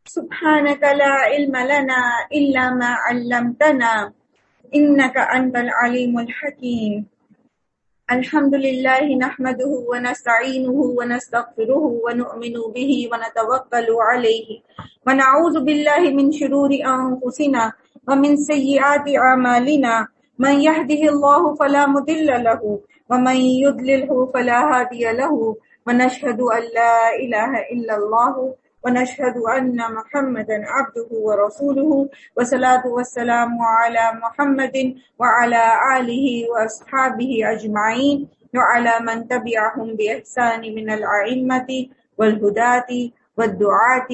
سبحانك لا علم لنا إلا ما علمتنا إنك أنت العليم الحكيم. الحمد لله نحمده ونستعينه ونستغفره ونؤمن به ونتوكل عليه ونعوذ بالله من شرور أنفسنا ومن سيئات أعمالنا. من يهده الله فلا مضل له ومن يضلله فلا هادي له ونشهد أن لا إله إلا الله ونشهد أن محمدا عبده ورسوله والصلاة والسلام على محمد وعلى آله وأصحابه أجمعين وعلى من تبعهم بإحسان من الأئمة والهداة والدعاة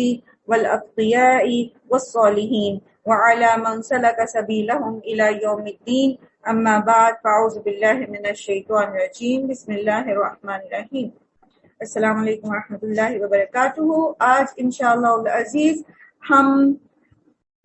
والأتقياء والصالحين وعلى من سلك سبيلهم إلى يوم الدين. أما بعد فأعوذ بالله من الشيطان الرجيم. بسم الله الرحمن الرحيم. السلام علیکم ورحمۃ اللہ وبرکاتہ. آج انشاءاللہ العزیز ہم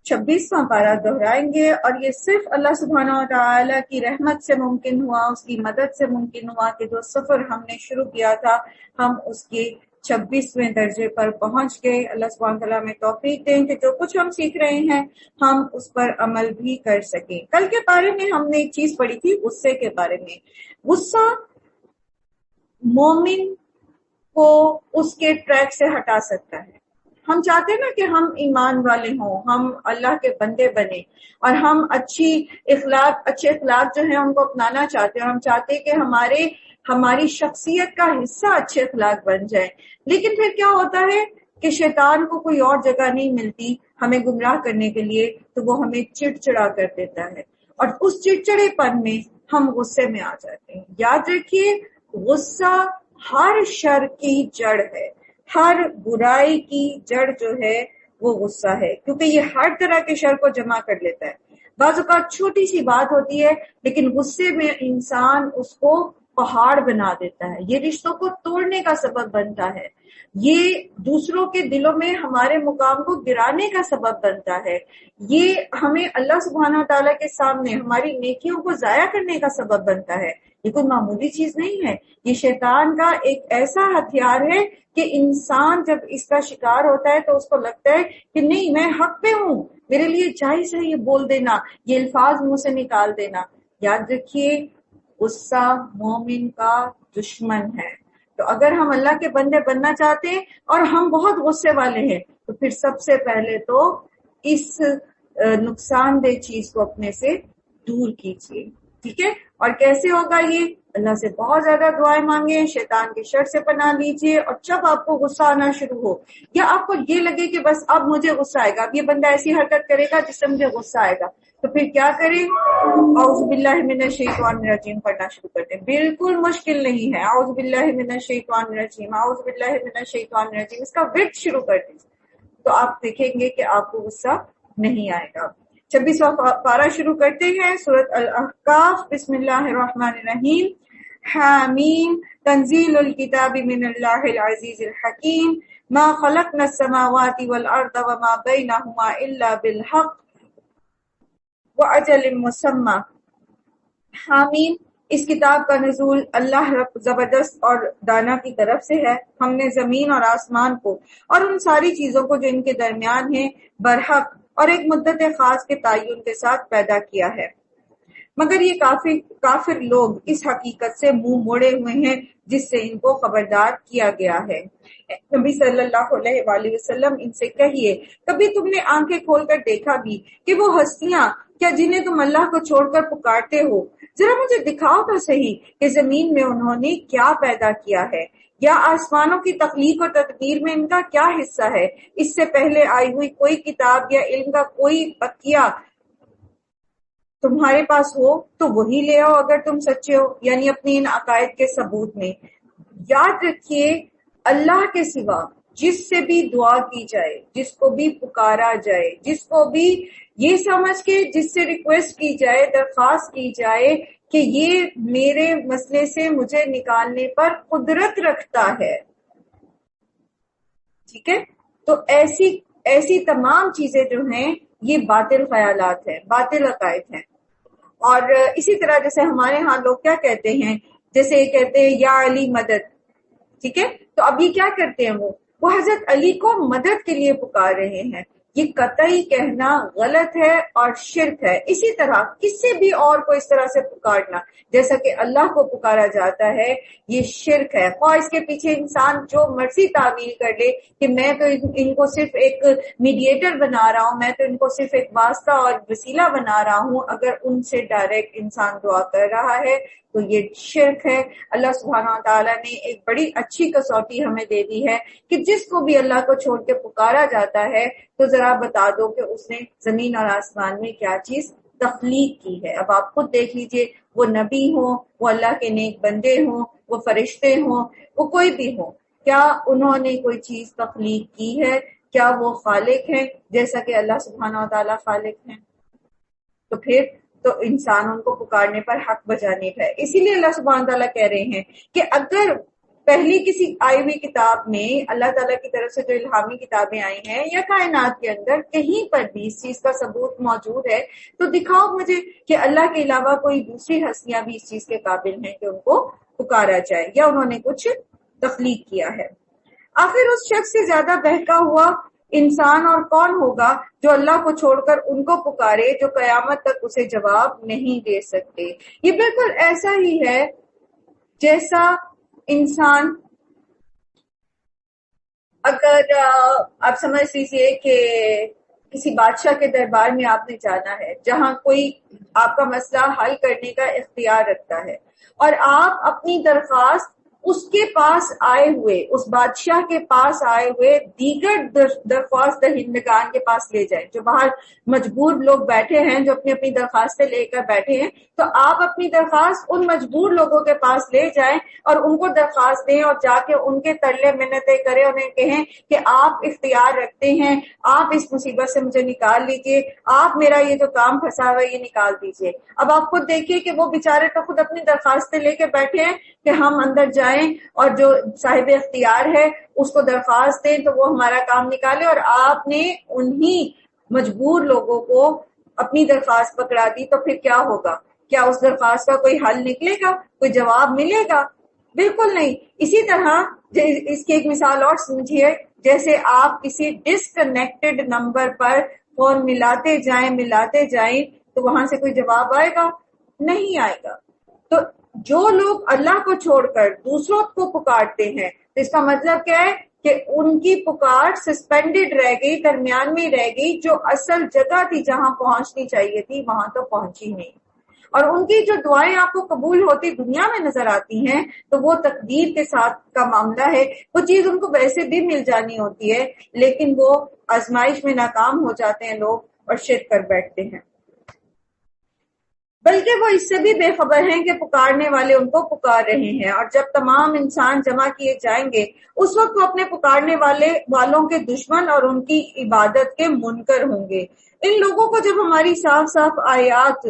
26واں پارہ دہرائیں گے، اور یہ صرف اللہ سبحانہ و تعالی کی رحمت سے ممکن ہوا، اس کی مدد سے ممکن ہوا کہ جو سفر ہم نے شروع کیا تھا ہم اس کے 26ویں درجے پر پہنچ گئے. اللہ سبحانہ و تعالیٰ ہمیں توفیق دیں کہ جو کچھ ہم سیکھ رہے ہیں ہم اس پر عمل بھی کر سکیں. کل کے بارے میں ہم نے ایک چیز پڑھی تھی، غصے کے بارے میں. غصہ مومن کو اس کے ٹریک سے ہٹا سکتا ہے. ہم چاہتے ہیں نا کہ ہم ایمان والے ہوں، ہم اللہ کے بندے بنیں، اور ہم اچھے اخلاق جو ہیں ان کو اپنانا چاہتے ہیں. ہم چاہتے ہیں کہ ہماری شخصیت کا حصہ اچھے اخلاق بن جائیں. لیکن پھر کیا ہوتا ہے کہ شیطان کو کوئی اور جگہ نہیں ملتی ہمیں گمراہ کرنے کے لیے، تو وہ ہمیں چڑچڑا کر دیتا ہے، اور اس چڑچڑے پن میں ہم غصے میں آ جاتے ہیں. یاد رکھیے، غصہ ہر شر کی جڑ ہے، ہر برائی کی جڑ جو ہے وہ غصہ ہے، کیونکہ یہ ہر طرح کے شر کو جمع کر لیتا ہے. بعض اوقات چھوٹی سی بات ہوتی ہے لیکن غصے میں انسان اس کو پہاڑ بنا دیتا ہے، یہ رشتوں کو توڑنے کا سبب بنتا ہے، یہ دوسروں کے دلوں میں ہمارے مقام کو گرانے کا سبب بنتا ہے، یہ ہمیں اللہ سبحانہ تعالیٰ کے سامنے ہماری نیکیوں کو ضائع کرنے کا سبب بنتا ہے. یہ کوئی معمولی چیز نہیں ہے، یہ شیطان کا ایک ایسا ہتھیار ہے کہ انسان جب اس کا شکار ہوتا ہے تو اس کو لگتا ہے کہ نہیں، میں حق پہ ہوں، میرے لیے جائز ہے یہ بول دینا، یہ الفاظ منہ سے نکال دینا. یاد رکھیے، غصہ مومن کا دشمن ہے. تو اگر ہم اللہ کے بندے بننا چاہتے ہیں اور ہم بہت غصے والے ہیں تو پھر سب سے پہلے تو اس نقصان دہ چیز کو اپنے سے دور کیجیے. ٹھیک ہے؟ اور کیسے ہوگا یہ؟ اللہ سے بہت زیادہ دعائیں مانگیں، شیطان کے شر سے پناہ لیجیے، اور جب آپ کو غصہ آنا شروع ہو یا آپ کو یہ لگے کہ بس اب مجھے غصہ آئے گا، اب یہ بندہ ایسی حرکت کرے گا جس سے مجھے غصہ آئے گا، تو پھر کیا کریں؟ اعوذ باللہ من الشیطان الرجیم پڑھنا شروع کرتے ہیں. بالکل مشکل نہیں ہے. اعوذ باللہ من الشیطان الرجیم، اعوذ باللہ من الشیطان الرجیم، اس کا ورد شروع کر دیجیے تو آپ دیکھیں گے کہ آپ کو غصہ نہیں آئے گا. 26واں پارہ شروع کرتے ہیں، سورۃ الاحقاف. بسم اللہ الرحمن الرحیم. حامیم تنزیل الکتاب من اللہ العزیز الحکیم. ما خلقنا السماوات والارض وما بینہما الا بالحق وَأَجَلٍ مُّسَمًّى. حامیم، اس کتاب کا نزول اللہ رب زبردست اور دانا کی طرف سے ہے. ہم نے زمین اور آسمان کو اور ان ساری چیزوں کو جو ان کے درمیان ہیں برحق اور ایک مدت خاص کے تعین کے ساتھ پیدا کیا ہے. مگر یہ کافر لوگ اس حقیقت سے منہ موڑے ہوئے ہیں جس سے ان کو خبردار کیا گیا ہے. نبی صلی اللہ علیہ وآلہ وسلم ان سے کہیے، کبھی تم نے آنکھیں کھول کر دیکھا بھی کہ وہ ہستیاں کیا جنہیں تم اللہ کو چھوڑ کر پکارتے ہو، ذرا مجھے دکھاؤ تو صحیح کہ زمین میں انہوں نے کیا پیدا کیا ہے، یا آسمانوں کی تخلیق اور تدبیر میں ان کا کیا حصہ ہے. اس سے پہلے آئی ہوئی کوئی کتاب یا علم کا کوئی بقیہ تمہارے پاس ہو تو وہی لے آؤ اگر تم سچے ہو، یعنی اپنی ان عقائد کے ثبوت میں. یاد رکھیے، اللہ کے سوا جس سے بھی دعا کی جائے، جس کو بھی پکارا جائے، جس کو بھی یہ سمجھ کے جس سے ریکویسٹ کی جائے، درخواست کی جائے کہ یہ میرے مسئلے سے مجھے نکالنے پر قدرت رکھتا ہے، ٹھیک ہے، تو ایسی تمام چیزیں جو ہیں یہ باطل خیالات ہیں، باطل عقائد ہیں. اور اسی طرح جیسے ہمارے ہاں لوگ کیا کہتے ہیں، جیسے کہتے ہیں یا علی مدد، ٹھیک ہے، تو اب یہ کیا کرتے ہیں، وہ وہ حضرت علی کو مدد کے لیے پکار رہے ہیں، یہ قطعی کہنا غلط ہے اور شرک ہے۔ اسی طرح کسی بھی اور کو اس طرح سے پکارنا جیسا کہ اللہ کو پکارا جاتا ہے، یہ شرک ہے، خواہ اس کے پیچھے انسان جو مرضی تعویل کر لے کہ میں تو ان کو صرف ایک میڈیٹر بنا رہا ہوں، میں تو ان کو صرف ایک واسطہ اور وسیلہ بنا رہا ہوں۔ اگر ان سے ڈائریکٹ انسان دعا کر رہا ہے تو یہ شرک ہے۔ اللہ سبحانہ و تعالیٰ نے ایک بڑی اچھی کسوٹی ہمیں دے دی ہے کہ جس کو بھی اللہ کو چھوڑ کے پکارا جاتا ہے تو ذرا بتا دو کہ اس نے زمین اور آسمان میں کیا چیز تخلیق کی ہے۔ اب آپ خود دیکھ لیجئے، وہ نبی ہوں، وہ اللہ کے نیک بندے ہوں، وہ فرشتے ہوں، وہ کوئی بھی ہوں، کیا انہوں نے کوئی چیز تخلیق کی ہے؟ کیا وہ خالق ہیں جیسا کہ اللہ سبحانہ و تعالیٰ خالق ہیں؟ تو پھر تو انسان ان کو پکارنے پر حق بجانب ہے۔ اسی لیے اللہ سبحانہ تعالیٰ کہہ رہے ہیں کہ اگر پہلی کسی آئی ہوئی کتاب میں اللہ تعالیٰ کی طرف سے جو الہامی کتابیں آئی ہیں یا کائنات کے اندر کہیں پر بھی اس چیز کا ثبوت موجود ہے تو دکھاؤ مجھے کہ اللہ کے علاوہ کوئی دوسری ہستیاں بھی اس چیز کے قابل ہیں کہ ان کو پکارا جائے یا انہوں نے کچھ تخلیق کیا ہے۔ آخر اس شخص سے زیادہ بہکا ہوا انسان اور کون ہوگا جو اللہ کو چھوڑ کر ان کو پکارے جو قیامت تک اسے جواب نہیں دے سکتے۔ یہ بالکل ایسا ہی ہے جیسا انسان، اگر آپ سمجھ لیجیے کہ کسی بادشاہ کے دربار میں آپ نے جانا ہے جہاں کوئی آپ کا مسئلہ حل کرنے کا اختیار رکھتا ہے اور آپ اپنی درخواست اس کے پاس آئے ہوئے، اس بادشاہ کے پاس آئے ہوئے دیگر درخواست دہندگان کے پاس لے جائیں، جو باہر مجبور لوگ بیٹھے ہیں جو اپنی اپنی درخواستیں لے کر بیٹھے ہیں، تو آپ اپنی درخواست ان مجبور لوگوں کے پاس لے جائیں اور ان کو درخواست دیں اور جا کے ان کے ترلے منتیں کریں، انہیں کہیں کہ آپ اختیار رکھتے ہیں، آپ اس مصیبت سے مجھے نکال لیجئے، آپ میرا یہ جو کام پھنسا ہوا ہے یہ نکال دیجئے۔ اب آپ خود دیکھیے کہ وہ بیچارے تو خود اپنی درخواستیں لے کے بیٹھے ہیں کہ ہم اندر جائیں اور جو صاحب اختیار ہے اس کو درخواست دیں تو وہ ہمارا کام نکالے، اور آپ نے انہی مجبور لوگوں کو اپنی درخواست پکڑا دی، تو پھر کیا ہوگا؟ کیا اس درخواست کا کوئی حل نکلے گا؟ کوئی جواب ملے گا؟ بالکل نہیں۔ اسی طرح اس کی ایک مثال اور سمجھیے، جیسے آپ کسی ڈسکنیکٹڈ نمبر پر فون ملاتے جائیں تو وہاں سے کوئی جواب آئے گا؟ نہیں آئے گا۔ تو جو لوگ اللہ کو چھوڑ کر دوسروں کو پکارتے ہیں تو اس کا مطلب کیا ہے کہ ان کی پکار سسپینڈڈ رہ گئی، درمیان میں رہ گئی، جو اصل جگہ تھی جہاں پہنچنی چاہیے تھی وہاں تو پہنچی نہیں، اور ان کی جو دعائیں آپ کو قبول ہوتی دنیا میں نظر آتی ہیں تو وہ تقدیر کے ساتھ کا معاملہ ہے، وہ چیز ان کو ویسے بھی مل جانی ہوتی ہے، لیکن وہ آزمائش میں ناکام ہو جاتے ہیں لوگ اور شرک کر بیٹھتے ہیں۔ بلکہ وہ اس سے بھی بے خبر ہیں کہ پکارنے والے ان کو پکار رہے ہیں، اور جب تمام انسان جمع کیے جائیں گے اس وقت وہ اپنے پکارنے والوں کے دشمن اور ان کی عبادت کے منکر ہوں گے۔ ان لوگوں کو جب ہماری صاف صاف آیات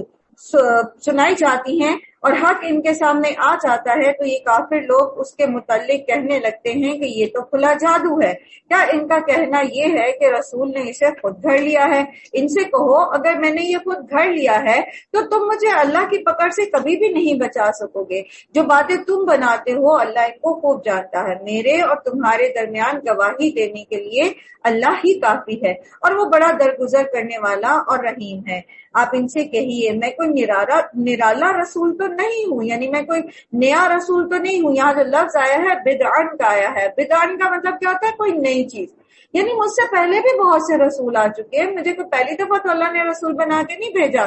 سنائی جاتی ہیں اور حق ان کے سامنے آ جاتا ہے تو یہ کافر لوگ اس کے متعلق کہنے لگتے ہیں کہ یہ تو کھلا جادو ہے۔ کیا ان کا کہنا یہ ہے کہ رسول نے اسے خود گھڑ لیا ہے؟ ان سے کہو اگر میں نے یہ خود گھڑ لیا ہے تو تم مجھے اللہ کی پکڑ سے کبھی بھی نہیں بچا سکو گے۔ جو باتیں تم بناتے ہو اللہ ان کو خوب جانتا ہے، میرے اور تمہارے درمیان گواہی دینے کے لیے اللہ ہی کافی ہے، اور وہ بڑا درگزر کرنے والا اور رحیم ہے۔ آپ ان سے کہیے میں کوئی نرالا رسول تو نہیں ہوں، یعنی میں کوئی نیا رسول تو نہیں ہوں۔ یہاں جو لفظ آیا ہے بدعن کا آیا ہے، بدعن کا مطلب کیا ہوتا ہے؟ کوئی نئی چیز، یعنی مجھ سے پہلے بھی بہت سے رسول آ چکے ہیں، مجھے کوئی پہلی دفعہ تو اللہ نے رسول بنا کے نہیں بھیجا۔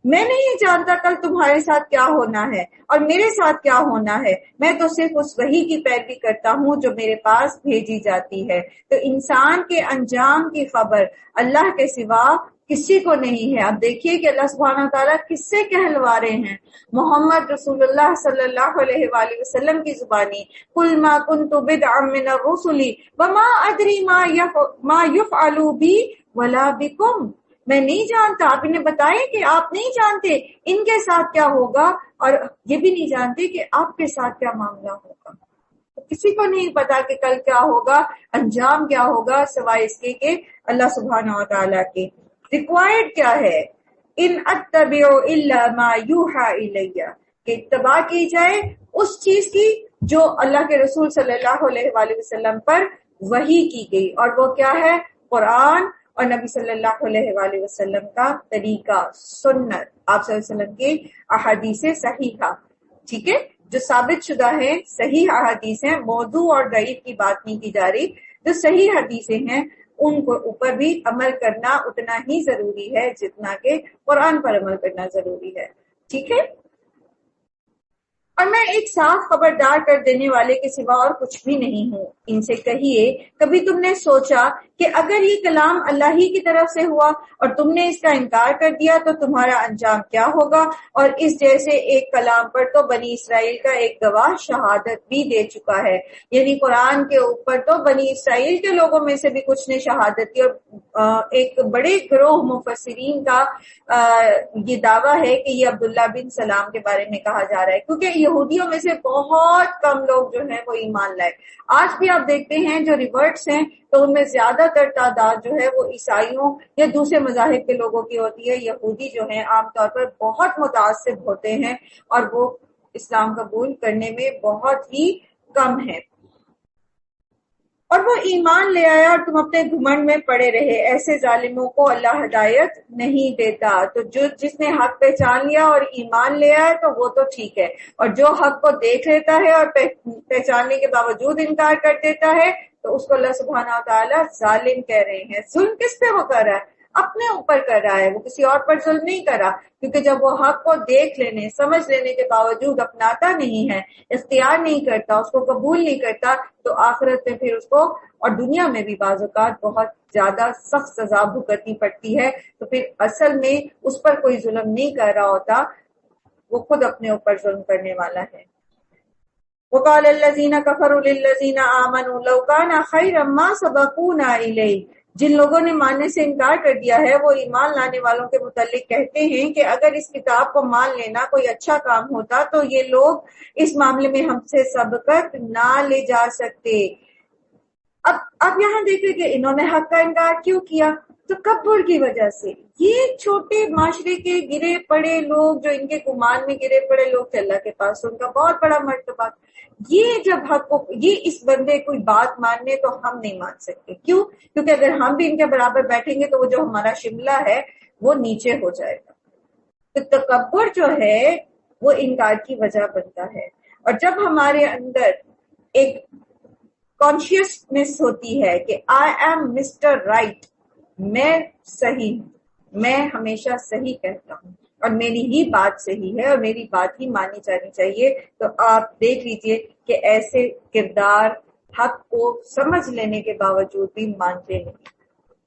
میں نہیں جانتا کل تمہارے ساتھ کیا ہونا ہے اور میرے ساتھ کیا ہونا ہے، میں تو صرف اس وحی کی پیروی کرتا ہوں جو میرے پاس بھیجی جاتی ہے۔ تو انسان کے انجام کی خبر اللہ کے سوا کسی کو نہیں ہے۔ اب دیکھیے کہ اللہ سبحانہ تعالیٰ کس سے کہلوا رہے ہیں؟ محمد رسول اللہ صلی اللہ علیہ وآلہ وسلم کی زبانی، قل ما كنت بدعا من الرسل وما ادری ما يفعل بی ولا بکم۔ میں نہیں جانتا، آپ انہیں بتائیں کہ آپ نہیں جانتے ان کے ساتھ کیا ہوگا اور یہ بھی نہیں جانتے کہ آپ کے ساتھ کیا معاملہ ہوگا۔ کسی کو نہیں پتا کہ کل کیا ہوگا، انجام کیا ہوگا، سوائے اس کے کہ اللہ سبحانہ و تعالیٰ کے۔ ریکوائرڈ کیا ہے؟ ان اتبع الا ما یوحى الی، کہ اتباع کی جائے اس چیز کی جو اللہ کے رسول صلی اللہ علیہ وآلہ وسلم پر وحی کی گئی، اور وہ کیا ہے؟ قرآن اور نبی صلی اللہ علیہ وآلہ وسلم کا طریقہ، سنت، آپ صلی اللہ علیہ وسلم کی احادیث صحیحہ، ٹھیک ہے، جو ثابت شدہ ہیں، صحیح احادیث ہیں، موضوع اور ضعیف کی بات نہیں کی جا رہی، جو صحیح حدیثیں ہیں ان کو اوپر بھی عمل کرنا اتنا ہی ضروری ہے جتنا کہ قرآن پر عمل کرنا ضروری ہے، ٹھیک ہے۔ اور میں ایک صاف خبردار کر دینے والے کے سوا اور کچھ بھی نہیں ہوں، ان سے کہیے کبھی تم نے سوچا کہ اگر یہ کلام اللہ ہی کی طرف سے ہوا اور تم نے اس کا انکار کر دیا تو تمہارا انجام کیا ہوگا؟ اور اس جیسے ایک کلام پر تو بنی اسرائیل کا ایک گواہ شہادت بھی دے چکا ہے، یعنی قرآن کے اوپر تو بنی اسرائیل کے لوگوں میں سے بھی کچھ نے شہادت دی، اور ایک بڑے گروہ مفسرین کا یہ دعویٰ ہے کہ یہ عبداللہ بن سلام کے بارے میں کہا جا رہا ہے، کیونکہ یہودیوں میں سے بہت کم لوگ جو ہیں وہ ایمان لائے۔ آج بھی آپ دیکھتے ہیں جو ریورٹس ہیں تو ان میں زیادہ تر تعداد جو ہے وہ عیسائیوں یا دوسرے مذاہب کے لوگوں کی ہوتی ہے۔ یہودی جو ہیں عام طور پر بہت متعصب ہوتے ہیں اور وہ اسلام قبول کرنے میں بہت ہی کم ہیں، اور وہ ایمان لے آیا اور تم اپنے گھمنڈ میں پڑے رہے، ایسے ظالموں کو اللہ ہدایت نہیں دیتا۔ تو جس نے حق پہچان لیا اور ایمان لے آیا تو وہ تو ٹھیک ہے، اور جو حق کو دیکھ لیتا ہے اور پہچاننے کے باوجود انکار کر دیتا ہے تو اس کو اللہ سبحانہ و تعالیٰ ظالم کہہ رہے ہیں۔ ظلم کس پہ وہ کر رہا ہے؟ اپنے اوپر کر رہا ہے، وہ کسی اور پر ظلم نہیں کر رہا، کیونکہ جب وہ حق کو دیکھ لینے سمجھ لینے کے باوجود اپناتا نہیں ہے، اختیار نہیں کرتا، اس کو قبول نہیں کرتا، تو آخرت میں پھر اس کو اور دنیا میں بھی بعض اوقات بہت زیادہ سخت سزا بھگتنی پڑتی ہے۔ تو پھر اصل میں اس پر کوئی ظلم نہیں کر رہا ہوتا، وہ خود اپنے اوپر ظلم کرنے والا ہے۔ وقال الذين كفروا للذين آمنوا لو كان خيرا ما سبقونا إليه، جن لوگوں نے ماننے سے انکار کر دیا ہے وہ ایمان لانے والوں کے متعلق کہتے ہیں کہ اگر اس کتاب کو مان لینا کوئی اچھا کام ہوتا تو یہ لوگ اس معاملے میں ہم سے سبقت نہ لے جا سکتے۔ اب یہاں دیکھیں کہ انہوں نے حق کا انکار کیوں کیا؟ تکبر کی وجہ سے۔ یہ چھوٹے معاشرے کے گرے پڑے لوگ، جو ان کے گمان میں گرے پڑے لوگ تھے، اللہ کے پاس ان کا بہت بڑا مرتبہ، یہ جب حق کو، یہ اس بندے کوئی بات ماننے تو ہم نہیں مان سکتے، کیوں؟ کیونکہ اگر ہم بھی ان کے برابر بیٹھیں گے تو وہ جو ہمارا شملہ ہے وہ نیچے ہو جائے گا۔ تو تکبر جو ہے وہ انکار کی وجہ بنتا ہے، اور جب ہمارے اندر ایک کانشیسنس ہوتی ہے کہ آئی ایم مسٹر رائٹ، میں صحیح ہوں، میں ہمیشہ صحیح کہتا ہوں اور میری ہی بات صحیح ہے اور میری بات ہی مانی جانی چاہیے، تو آپ دیکھ لیجئے کہ ایسے کردار حق کو سمجھ لینے کے باوجود بھی مانتے نہیں۔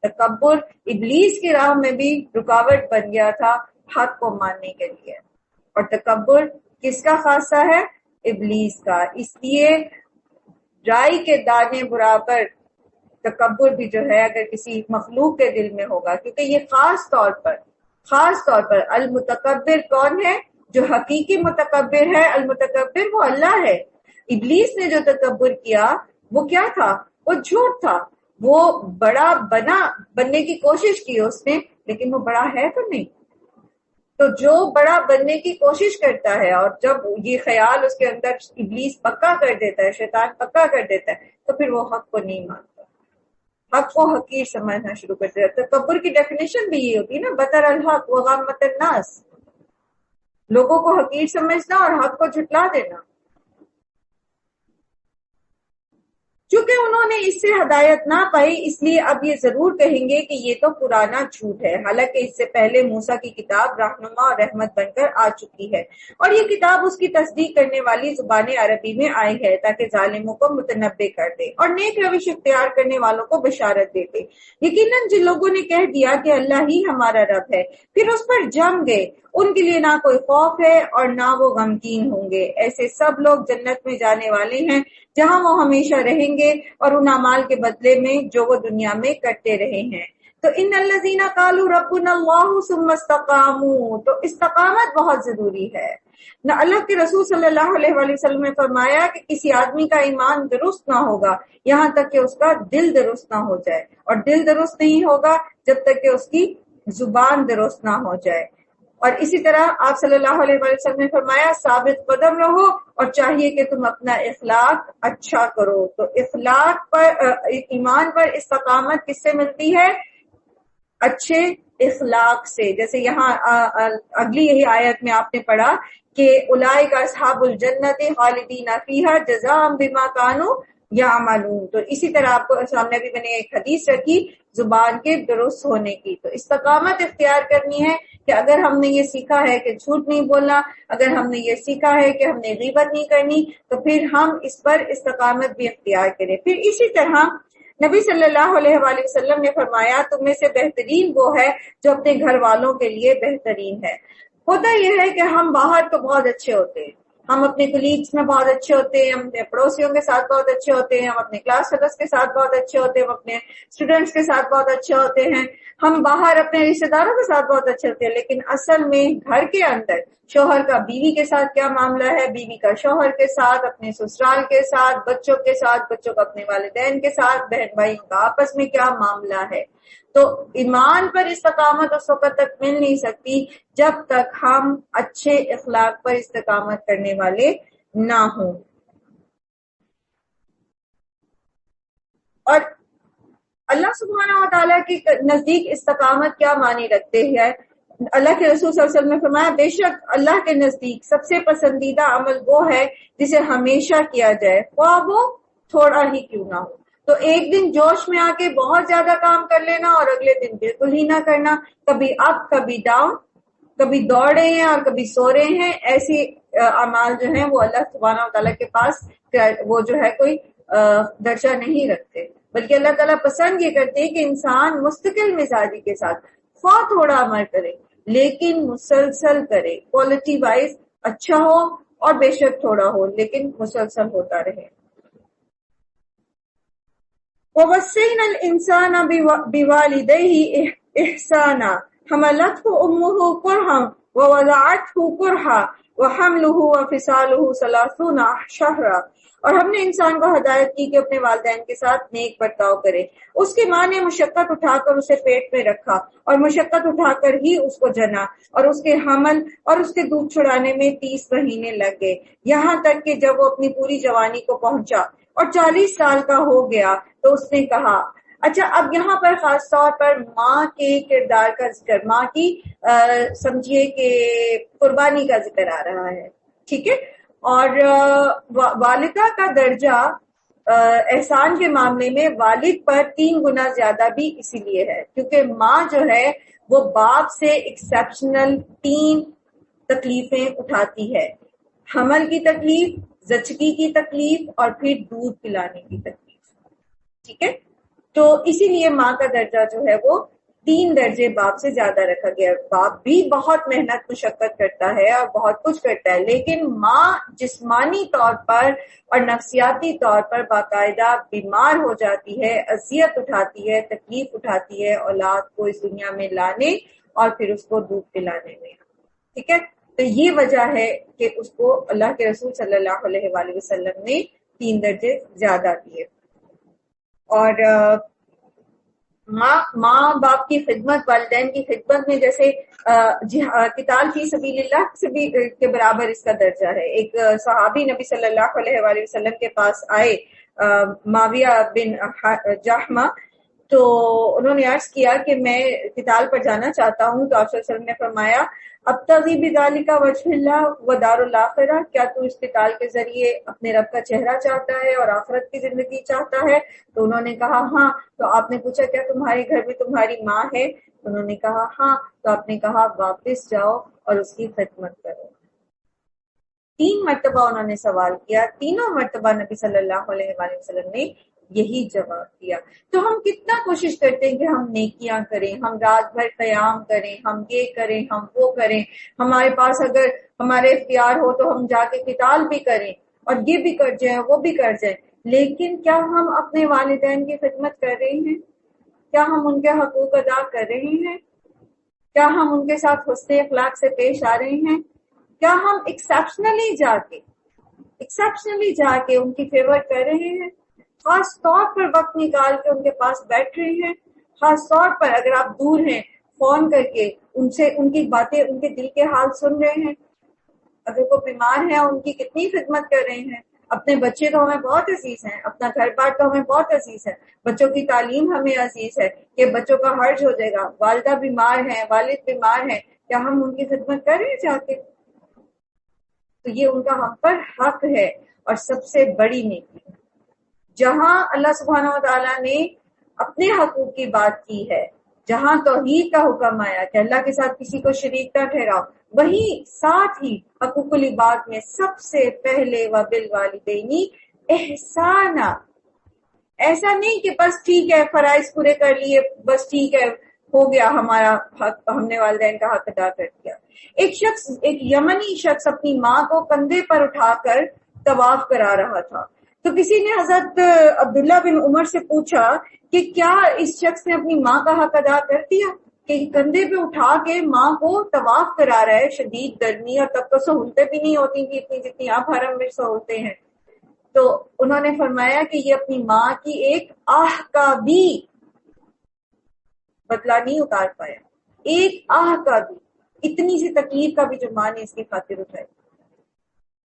تکبر ابلیس کی راہ میں بھی رکاوٹ بن گیا تھا حق کو ماننے کے لیے، اور تکبر کس کا خاصہ ہے؟ ابلیس کا۔ اس لیے رائی کے دانے برابر تکبر بھی جو ہے اگر کسی مخلوق کے دل میں ہوگا، کیونکہ یہ خاص طور پر المتکبر کون ہے؟ جو حقیقی متکبر ہے، المتکبر وہ اللہ ہے۔ ابلیس نے جو تکبر کیا وہ کیا تھا؟ وہ جھوٹ تھا، وہ بڑا بننے کی کوشش کی اس نے، لیکن وہ بڑا ہے تو نہیں۔ تو جو بڑا بننے کی کوشش کرتا ہے اور جب یہ خیال اس کے اندر ابلیس پکا کر دیتا ہے، شیطان پکا کر دیتا ہے، تو پھر وہ حق کو نہیں مانتا، حق کو حقیر سمجھنا شروع کر دیتا۔ تکبر کی ڈیفینیشن بھی یہ ہوتی ہے نا، بطر الحق وغمت الناس، لوگوں کو حقیر سمجھنا اور حق کو جھٹلا دینا۔ چونکہ انہوں نے اس سے ہدایت نہ پائی، اس لیے اب یہ ضرور کہیں گے کہ یہ تو پرانا جھوٹ ہے، حالانکہ اس سے پہلے موسیٰ کی کتاب رہنما اور رحمت بن کر آ چکی ہے، اور یہ کتاب اس کی تصدیق کرنے والی زبان عربی میں آئی ہے تاکہ ظالموں کو متنبع کر دے اور نیک روش اختیار کرنے والوں کو بشارت دے دے۔ یقیناً جن لوگوں نے کہہ دیا کہ اللہ ہی ہمارا رب ہے، پھر اس پر جم گئے، ان کے لیے نہ کوئی خوف ہے اور نہ وہ غمگین ہوں گے۔ ایسے سب لوگ جنت میں جانے والے ہیں جہاں وہ ہمیشہ رہیں گے، اور ان اعمال کے بدلے میں جو وہ دنیا میں کرتے رہے ہیں۔ تو ان الذین قالوا ربنا اللہ ثم استقاموا، تو استقامت بہت ضروری ہے۔ نہ اللہ کے رسول صلی اللہ علیہ وآلہ وسلم نے فرمایا کہ کسی آدمی کا ایمان درست نہ ہوگا یہاں تک کہ اس کا دل درست نہ ہو جائے، اور دل درست نہیں ہوگا جب تک کہ اس کی زبان درست نہ ہو جائے۔ اور اسی طرح آپ صلی اللہ علیہ وسلم نے فرمایا ثابت قدم رہو اور چاہیے کہ تم اپنا اخلاق اچھا کرو. تو اخلاق پر ایمان پر استقامت کس سے ملتی ہے؟ اچھے اخلاق سے. جیسے یہاں اگلی یہی آیت میں آپ نے پڑھا کہ اولئک اصحاب الجنت خالدین فیہا جزاء بما کانوا یعملون. تو اسی طرح آپ کو سامنے بھی میں نے ایک حدیث رکھی زبان کے درست ہونے کی. تو استقامت اختیار کرنی ہے کہ اگر ہم نے یہ سیکھا ہے کہ جھوٹ نہیں بولنا، اگر ہم نے یہ سیکھا ہے کہ ہم نے غیبت نہیں کرنی، تو پھر ہم اس پر استقامت بھی اختیار کریں. پھر اسی طرح نبی صلی اللہ علیہ وآلہ وسلم نے فرمایا تم میں سے بہترین وہ ہے جو اپنے گھر والوں کے لیے بہترین ہے. ہوتا یہ ہے کہ ہم باہر تو بہت اچھے ہوتے ہیں، ہم اپنے کولیگز میں بہت اچھے ہوتے ہیں، ہم اپنے پڑوسیوں کے ساتھ بہت اچھے ہوتے ہیں، ہم اپنے کلاس فیلوز کے ساتھ بہت اچھے ہوتے ہیں، ہم اپنے اسٹوڈینٹس کے ساتھ بہت اچھے ہوتے ہیں، ہم باہر اپنے رشتے داروں کے ساتھ بہت اچھے ہوتے ہیں. لیکن اصل میں گھر کے اندر شوہر کا بیوی کے ساتھ کیا معاملہ ہے، بیوی کا شوہر کے ساتھ، اپنے سسرال کے ساتھ، بچوں کے ساتھ، بچوں کا اپنے والدین کے ساتھ، بہن بھائیوں کا آپس میں کیا معاملہ ہے. تو ایمان پر استقامت اس وقت تک مل نہیں سکتی جب تک ہم اچھے اخلاق پر استقامت کرنے والے نہ ہوں. اور اللہ سبحانہ و تعالیٰ کے نزدیک استقامت کیا معنی رکھتے ہیں؟ اللہ کے رسول صلی اللہ علیہ وسلم نے فرمایا بے شک اللہ کے نزدیک سب سے پسندیدہ عمل وہ ہے جسے ہمیشہ کیا جائے خواہ وہ تھوڑا ہی کیوں نہ ہو. تو ایک دن جوش میں آ کے بہت زیادہ کام کر لینا اور اگلے دن بالکل ہی نہ کرنا، کبھی اپ کبھی ڈاؤن، کبھی دوڑ رہے ہیں اور کبھی سو رہے ہیں. ایسی اعمال جو ہیں وہ اللہ سبحانہ و تعالیٰ کے پاس وہ جو ہے کوئی درجہ نہیں رکھتے، بلکہ اللہ تعالیٰ پسند یہ کرتے ہیں کہ انسان مستقل مزاجی کے ساتھ خواہ تھوڑا عمل کرے لیکن مسلسل کرے، کوالٹی وائز اچھا ہو اور بے شک تھوڑا ہو لیکن مسلسل ہوتا رہے. وَوَصَّيْنَا الْإِنسَانَ بِوَالِدَيْهِ إِحْسَانًا حَمَلَتْهُ أُمُّهُ كُرْهًا وَوَضَعَتْهُ كُرْهًا وَحَمْلُهُ وَفِصَالُهُ 30 شهرا. اور ہم نے انسان کو ہدایت کی کہ اپنے والدین کے ساتھ نیک برتاؤ کرے. اس کی ماں نے مشقت اٹھا کر اسے پیٹ میں رکھا اور مشقت اٹھا کر ہی اس کو جنا، اور اس کے حمل اور اس کے دودھ چھڑانے میں 30 مہینے لگ گئے، یہاں تک کہ جب وہ اپنی پوری جوانی کو پہنچا اور 40 سال کا ہو گیا تو اس نے کہا. اچھا، اب یہاں پر خاص طور پر ماں کے کردار کا ذکر، ماں کی سمجھیے کہ قربانی کا ذکر آ رہا ہے، ٹھیک ہے. اور والدہ کا درجہ احسان کے معاملے میں والد پر 3 گنا زیادہ بھی اسی لیے ہے کیونکہ ماں جو ہے وہ باپ سے ایکسیپشنل 3 تکلیفیں اٹھاتی ہے: حمل کی تکلیف، زچگی کی تکلیف اور پھر دودھ پلانے کی تکلیف. ٹھیک ہے، تو اسی لیے ماں کا درجہ جو ہے وہ 3 درجے باپ سے زیادہ رکھا گیا. باپ بھی بہت محنت مشقت کرتا ہے اور بہت کچھ کرتا ہے، لیکن ماں جسمانی طور پر اور نفسیاتی طور پر باقاعدہ بیمار ہو جاتی ہے، اذیت اٹھاتی ہے، تکلیف اٹھاتی ہے اولاد کو اس دنیا میں لانے اور پھر اس کو دودھ پلانے میں. ٹھیک ہے، تو یہ وجہ ہے کہ اس کو اللہ کے رسول صلی اللہ علیہ وآلہ وسلم نے 3 درجے زیادہ دیے. اور ماں باپ کی خدمت، والدین کی خدمت میں جیسے قتال فی سبیل اللہ سے بھی کے برابر اس کا درجہ ہے. ایک صحابی نبی صلی اللہ علیہ وآلہ وسلم کے پاس آئے، معاویہ بن جہمہ، تو انہوں نے عرض کیا کہ میں قتال پر جانا چاہتا ہوں. تو آپ صلی اللہ علیہ وسلم نے فرمایا ابتغی بذالک وجہ اللہ ودار الاخرہ، کیا تو اس قتال کے ذریعے اپنے رب کا چہرہ چاہتا ہے اور آخرت کی زندگی چاہتا ہے؟ تو انہوں نے کہا ہاں. تو آپ نے پوچھا کیا تمہارے گھر میں تمہاری ماں ہے؟ انہوں نے کہا ہاں. تو آپ نے کہا واپس جاؤ اور اس کی خدمت کرو. 3 مرتبہ انہوں نے سوال کیا، تینوں مرتبہ نبی صلی اللہ علیہ وآلہ وسلم نے یہی جواب دیا. تو ہم کتنا کوشش کرتے ہیں کہ ہم نیکیاں کریں، ہم رات بھر قیام کریں، ہم یہ کریں، ہم وہ کریں، ہمارے پاس اگر ہمارے اختیار ہو تو ہم جا کے قتال بھی کریں اور یہ بھی کر جائیں وہ بھی کر جائیں، لیکن کیا ہم اپنے والدین کی خدمت کر رہے ہیں؟ کیا ہم ان کے حقوق ادا کر رہے ہیں؟ کیا ہم ان کے ساتھ حسن اخلاق سے پیش آ رہے ہیں؟ کیا ہم ایکسیپشنلی جا کے ان کی فیور کر رہے ہیں؟ خاص طور پر وقت نکال کے ان کے پاس بیٹھ رہے ہیں؟ خاص طور پر اگر آپ دور ہیں فون کر کے ان سے ان کی باتیں، ان کے دل کے حال سن رہے ہیں. اگر کوئی بیمار ہے ان کی کتنی خدمت کر رہے ہیں. اپنے بچے تو ہمیں بہت عزیز ہیں، اپنا گھر بار تو ہمیں بہت عزیز ہے، بچوں کی تعلیم ہمیں عزیز ہے کہ بچوں کا حرج ہو جائے گا. والدہ بیمار ہیں، والد بیمار ہیں، کیا ہم ان کی خدمت کر رہے ہیں جا کے؟ تو یہ ان کا ہم پر حق ہے اور سب سے بڑی نیکی ہے. جہاں اللہ سبحانہ و تعالیٰ نے اپنے حقوق کی بات کی ہے، جہاں توحید کا حکم آیا کہ اللہ کے ساتھ کسی کو شریک نہ ٹھہراؤ، وہیں ساتھ ہی حقوق العباد میں سب سے پہلے وبالوالدین احسانا. ایسا نہیں کہ بس ٹھیک ہے فرائض پورے کر لیے، بس ٹھیک ہے ہو گیا ہمارا حق، ہم نے والدین کا حق ادا کر دیا. ایک یمنی شخص اپنی ماں کو کندھے پر اٹھا کر طواف کرا رہا تھا. تو کسی نے حضرت عبداللہ بن عمر سے پوچھا کہ کیا اس شخص نے اپنی ماں کا حق ادا کر دیا کہ کندھے پہ اٹھا کے ماں کو طواف کرا رہا ہے، شدید گرمی اور تب تو سہولتیں بھی نہیں ہوتی تھی اتنی جتنی آپ حرم میں سہولتیں ہیں. تو انہوں نے فرمایا کہ یہ اپنی ماں کی ایک آہ کا بھی بدلہ نہیں اتار پایا، ایک آہ کا بھی، اتنی سی تکلیف کا بھی جو ماں نے اس کی خاطر اٹھائی.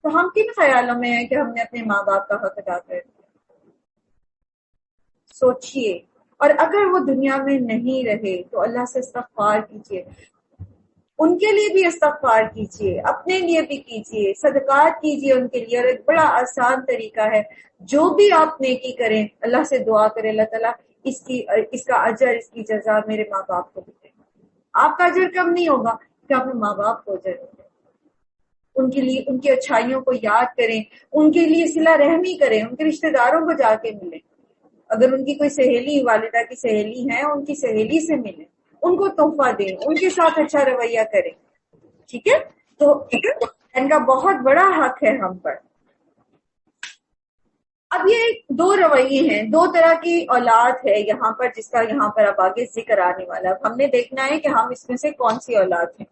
تو ہم کن خیالوں میں ہیں کہ ہم نے اپنے ماں باپ کا حق ادا کر دیا؟ سوچئے. اور اگر وہ دنیا میں نہیں رہے تو اللہ سے استغفار کیجیے، ان کے لیے بھی استغفار کیجیے، اپنے لیے بھی کیجیے، صدقات کیجیے ان کے لیے. اور ایک بڑا آسان طریقہ ہے، جو بھی آپ نیکی کریں اللہ سے دعا کریں اللہ تعالیٰ اس کا اجر، اس کی جزا میرے ماں باپ کو بھی دیں. آپ کا اجر کم نہیں ہوگا کہ آپ نے ماں باپ کو اجر دیں. ان کے لیے ان کی اچھائیوں کو یاد کریں، ان کے لیے صلہ رحمی کریں، ان کے رشتہ داروں کو جا کے ملیں. اگر ان کی کوئی سہیلی، والدہ کی سہیلی ہے، ان کی سہیلی سے ملیں، ان کو تحفہ دیں، ان کے ساتھ اچھا رویہ کریں. ٹھیک ہے؟ تو ان کا بہت بڑا حق ہے ہم پر. اب یہ دو رویے ہیں، دو طرح کی اولاد ہے یہاں پر، جس کا یہاں پر اب آگے ذکر آنے والا. اب ہم نے دیکھنا ہے کہ ہم اس میں سے کون سی اولاد ہیں،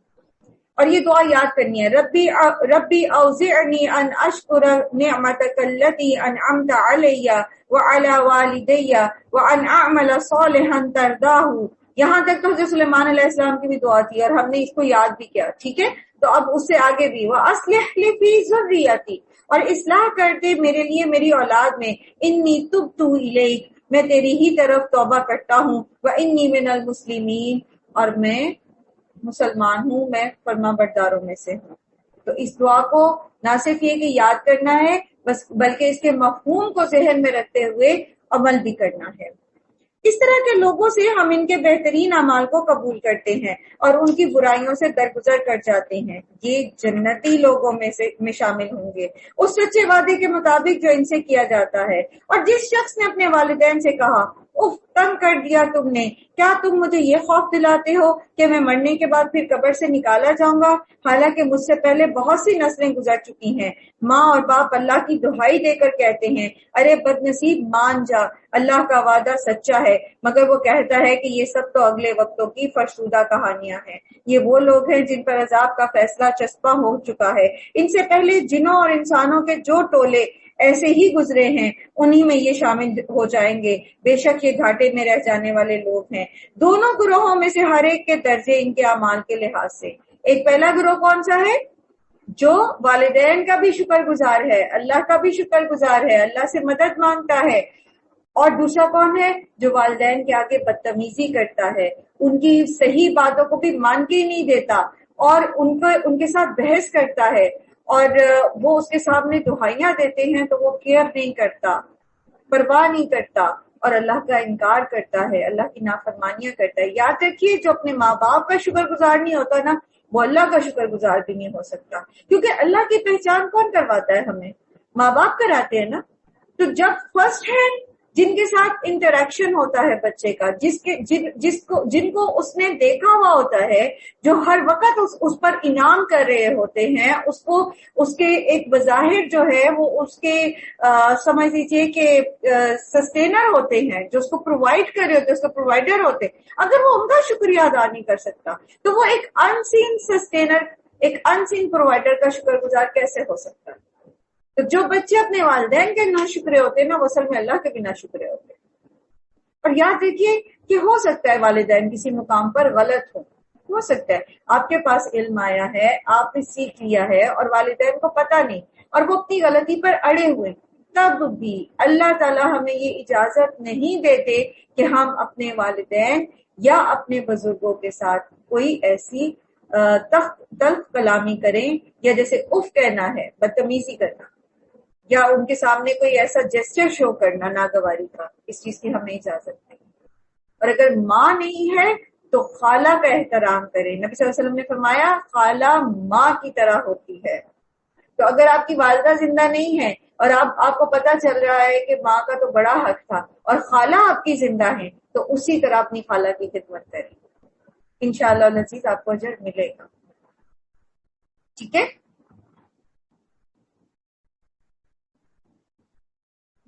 اور یہ دعا یاد کرنی ہے. ربی اوزعنی ان اشکر نعمتک التی انعمت علی وعلی والدی وان اعمل صالحا ترضاہ. یہاں تک تو حضرت سلیمان علیہ السلام کی بھی دعا تھی اور ہم نے اس کو یاد بھی کیا. ٹھیک ہے؟ تو اب اس سے آگے بھی واصلح لی فی ذریتی، اور اصلاح کر دے میرے لیے میری اولاد میں. انی تبت الیک، میں تیری ہی طرف توبہ کرتا ہوں. وانی من المسلمین، اور میں مسلمان ہوں، میں فرما برداروں میں سے ہوں. تو اس دعا کو نہ صرف یہ کہ یاد کرنا ہے بس، بلکہ اس کے مفہوم کو ذہن میں رکھتے ہوئے عمل بھی کرنا ہے. اس طرح کے لوگوں سے ہم ان کے بہترین اعمال کو قبول کرتے ہیں اور ان کی برائیوں سے درگزر کر جاتے ہیں. یہ جنتی لوگوں میں شامل ہوں گے اس سچے وعدے کے مطابق جو ان سے کیا جاتا ہے. اور جس شخص نے اپنے والدین سے کہا اف تنگ کر دیا تم نے، کیا تم مجھے یہ خوف دلاتے ہو کہ میں مرنے کے بعد پھر قبر سے نکالا جاؤں گا، حالانکہ مجھ سے پہلے بہت سی نسلیں گزر چکی ہیں. ماں اور باپ اللہ کی دہائی دے کر کہتے ہیں ارے بد نصیب مان جا، اللہ کا وعدہ سچا ہے. مگر وہ کہتا ہے کہ یہ سب تو اگلے وقتوں کی فرشودہ کہانیاں ہیں. یہ وہ لوگ ہیں جن پر عذاب کا فیصلہ چسپاں ہو چکا ہے. ان سے پہلے جنوں اور انسانوں کے جو ٹولے ایسے ہی گزرے ہیں انہی میں یہ شامل ہو جائیں گے. بے شک یہ گھاٹے میں رہ جانے والے لوگ ہیں. دونوں گروہوں میں سے ہر ایک کے درجے ان کے اعمال کے لحاظ سے. ایک پہلا گروہ کون سا ہے؟ جو والدین کا بھی شکر گزار ہے، اللہ کا بھی شکر گزار ہے، اللہ سے مدد مانگتا ہے. اور دوسرا کون ہے؟ جو والدین کے آگے بدتمیزی کرتا ہے، ان کی صحیح باتوں کو بھی مان کے نہیں دیتا اور ان کے ساتھ بحث کرتا ہے، اور وہ اس کے سامنے دہائیاں دیتے ہیں تو وہ کیئر نہیں کرتا، پرواہ نہیں کرتا اور اللہ کا انکار کرتا ہے، اللہ کی نافرمانیاں کرتا ہے. یاد رکھیے جو اپنے ماں باپ کا شکر گزار نہیں ہوتا نا، وہ اللہ کا شکر گزار بھی نہیں ہو سکتا. کیونکہ اللہ کی پہچان کون کرواتا ہے ہمیں؟ ماں باپ کراتے ہیں نا. تو جب فرسٹ ہینڈ جن کے ساتھ انٹریکشن ہوتا ہے بچے کا، جن کو اس نے دیکھا ہوا ہوتا ہے، جو ہر وقت اس پر انعام کر رہے ہوتے ہیں، اس کے ایک بظاہر جو ہے وہ اس کے سمجھ لیجیے کہ سسٹینر ہوتے ہیں، جو اس کو پرووائڈ کر رہے ہوتے ہیں، اس کو پرووائڈر ہوتے ہیں. اگر وہ ان کا شکریہ ادا نہیں کر سکتا تو وہ ایک ان سین سسٹینر، ایک ان سین پرووائڈر کا شکر گزار کیسے ہو سکتا ہے؟ تو جو بچے اپنے والدین کے ناشکرے ہوتے ہیں نا، وہ اصل میں اللہ کے بھی ناشکرے ہوتے ہیں. اور یاد رکھیے کہ ہو سکتا ہے والدین کسی مقام پر غلط ہو سکتا ہے آپ کے پاس علم آیا ہے، آپ نے سیکھ لیا ہے اور والدین کو پتہ نہیں اور وہ اپنی غلطی پر اڑے ہوئے، تب بھی اللہ تعالی ہمیں یہ اجازت نہیں دیتے کہ ہم اپنے والدین یا اپنے بزرگوں کے ساتھ کوئی ایسی تلخ کلامی کریں، یا جیسے اف کہنا ہے، بدتمیزی کرنا، یا ان کے سامنے کوئی ایسا جیسچر شو کرنا ناگواری کا، اس چیز کی ہمیں اجازت نہیں۔ اور اگر ماں نہیں ہے تو خالہ کا احترام کریں۔ نبی صلی اللہ علیہ وسلم نے فرمایا خالہ ماں کی طرح ہوتی ہے۔ تو اگر آپ کی والدہ زندہ نہیں ہے اور آپ کو پتا چل رہا ہے کہ ماں کا تو بڑا حق تھا اور خالہ آپ کی زندہ ہے، تو اسی طرح اپنی خالہ کی خدمت کریں، انشاءاللہ العزیز آپ کو اجر ملے گا۔ ٹھیک ہے،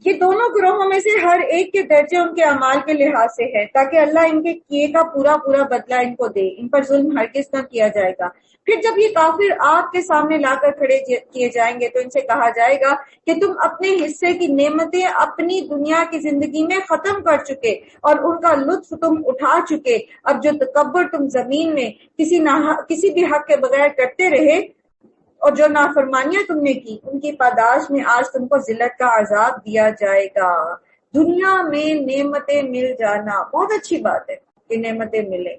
یہ دونوں گروہوں میں سے ہر ایک کے درجے ان کے اعمال کے لحاظ سے ہے، تاکہ اللہ ان کے کیے کا پورا بدلہ ان کو دے۔ ان پر ظلم ہرگز نہ کیا جائے گا۔ پھر جب یہ کافر آگ کے سامنے لا کر کھڑے کیے جائیں گے تو ان سے کہا جائے گا کہ تم اپنے حصے کی نعمتیں اپنی دنیا کی زندگی میں ختم کر چکے اور ان کا لطف تم اٹھا چکے۔ اب جو تکبر تم زمین میں کسی بھی حق کے بغیر کرتے رہے اور جو نافرمانیاں تم نے کی، ان کی پاداش میں آج تم کو ذلت کا عذاب دیا جائے گا۔ دنیا میں نعمتیں مل جانا بہت اچھی بات ہے کہ نعمتیں ملیں،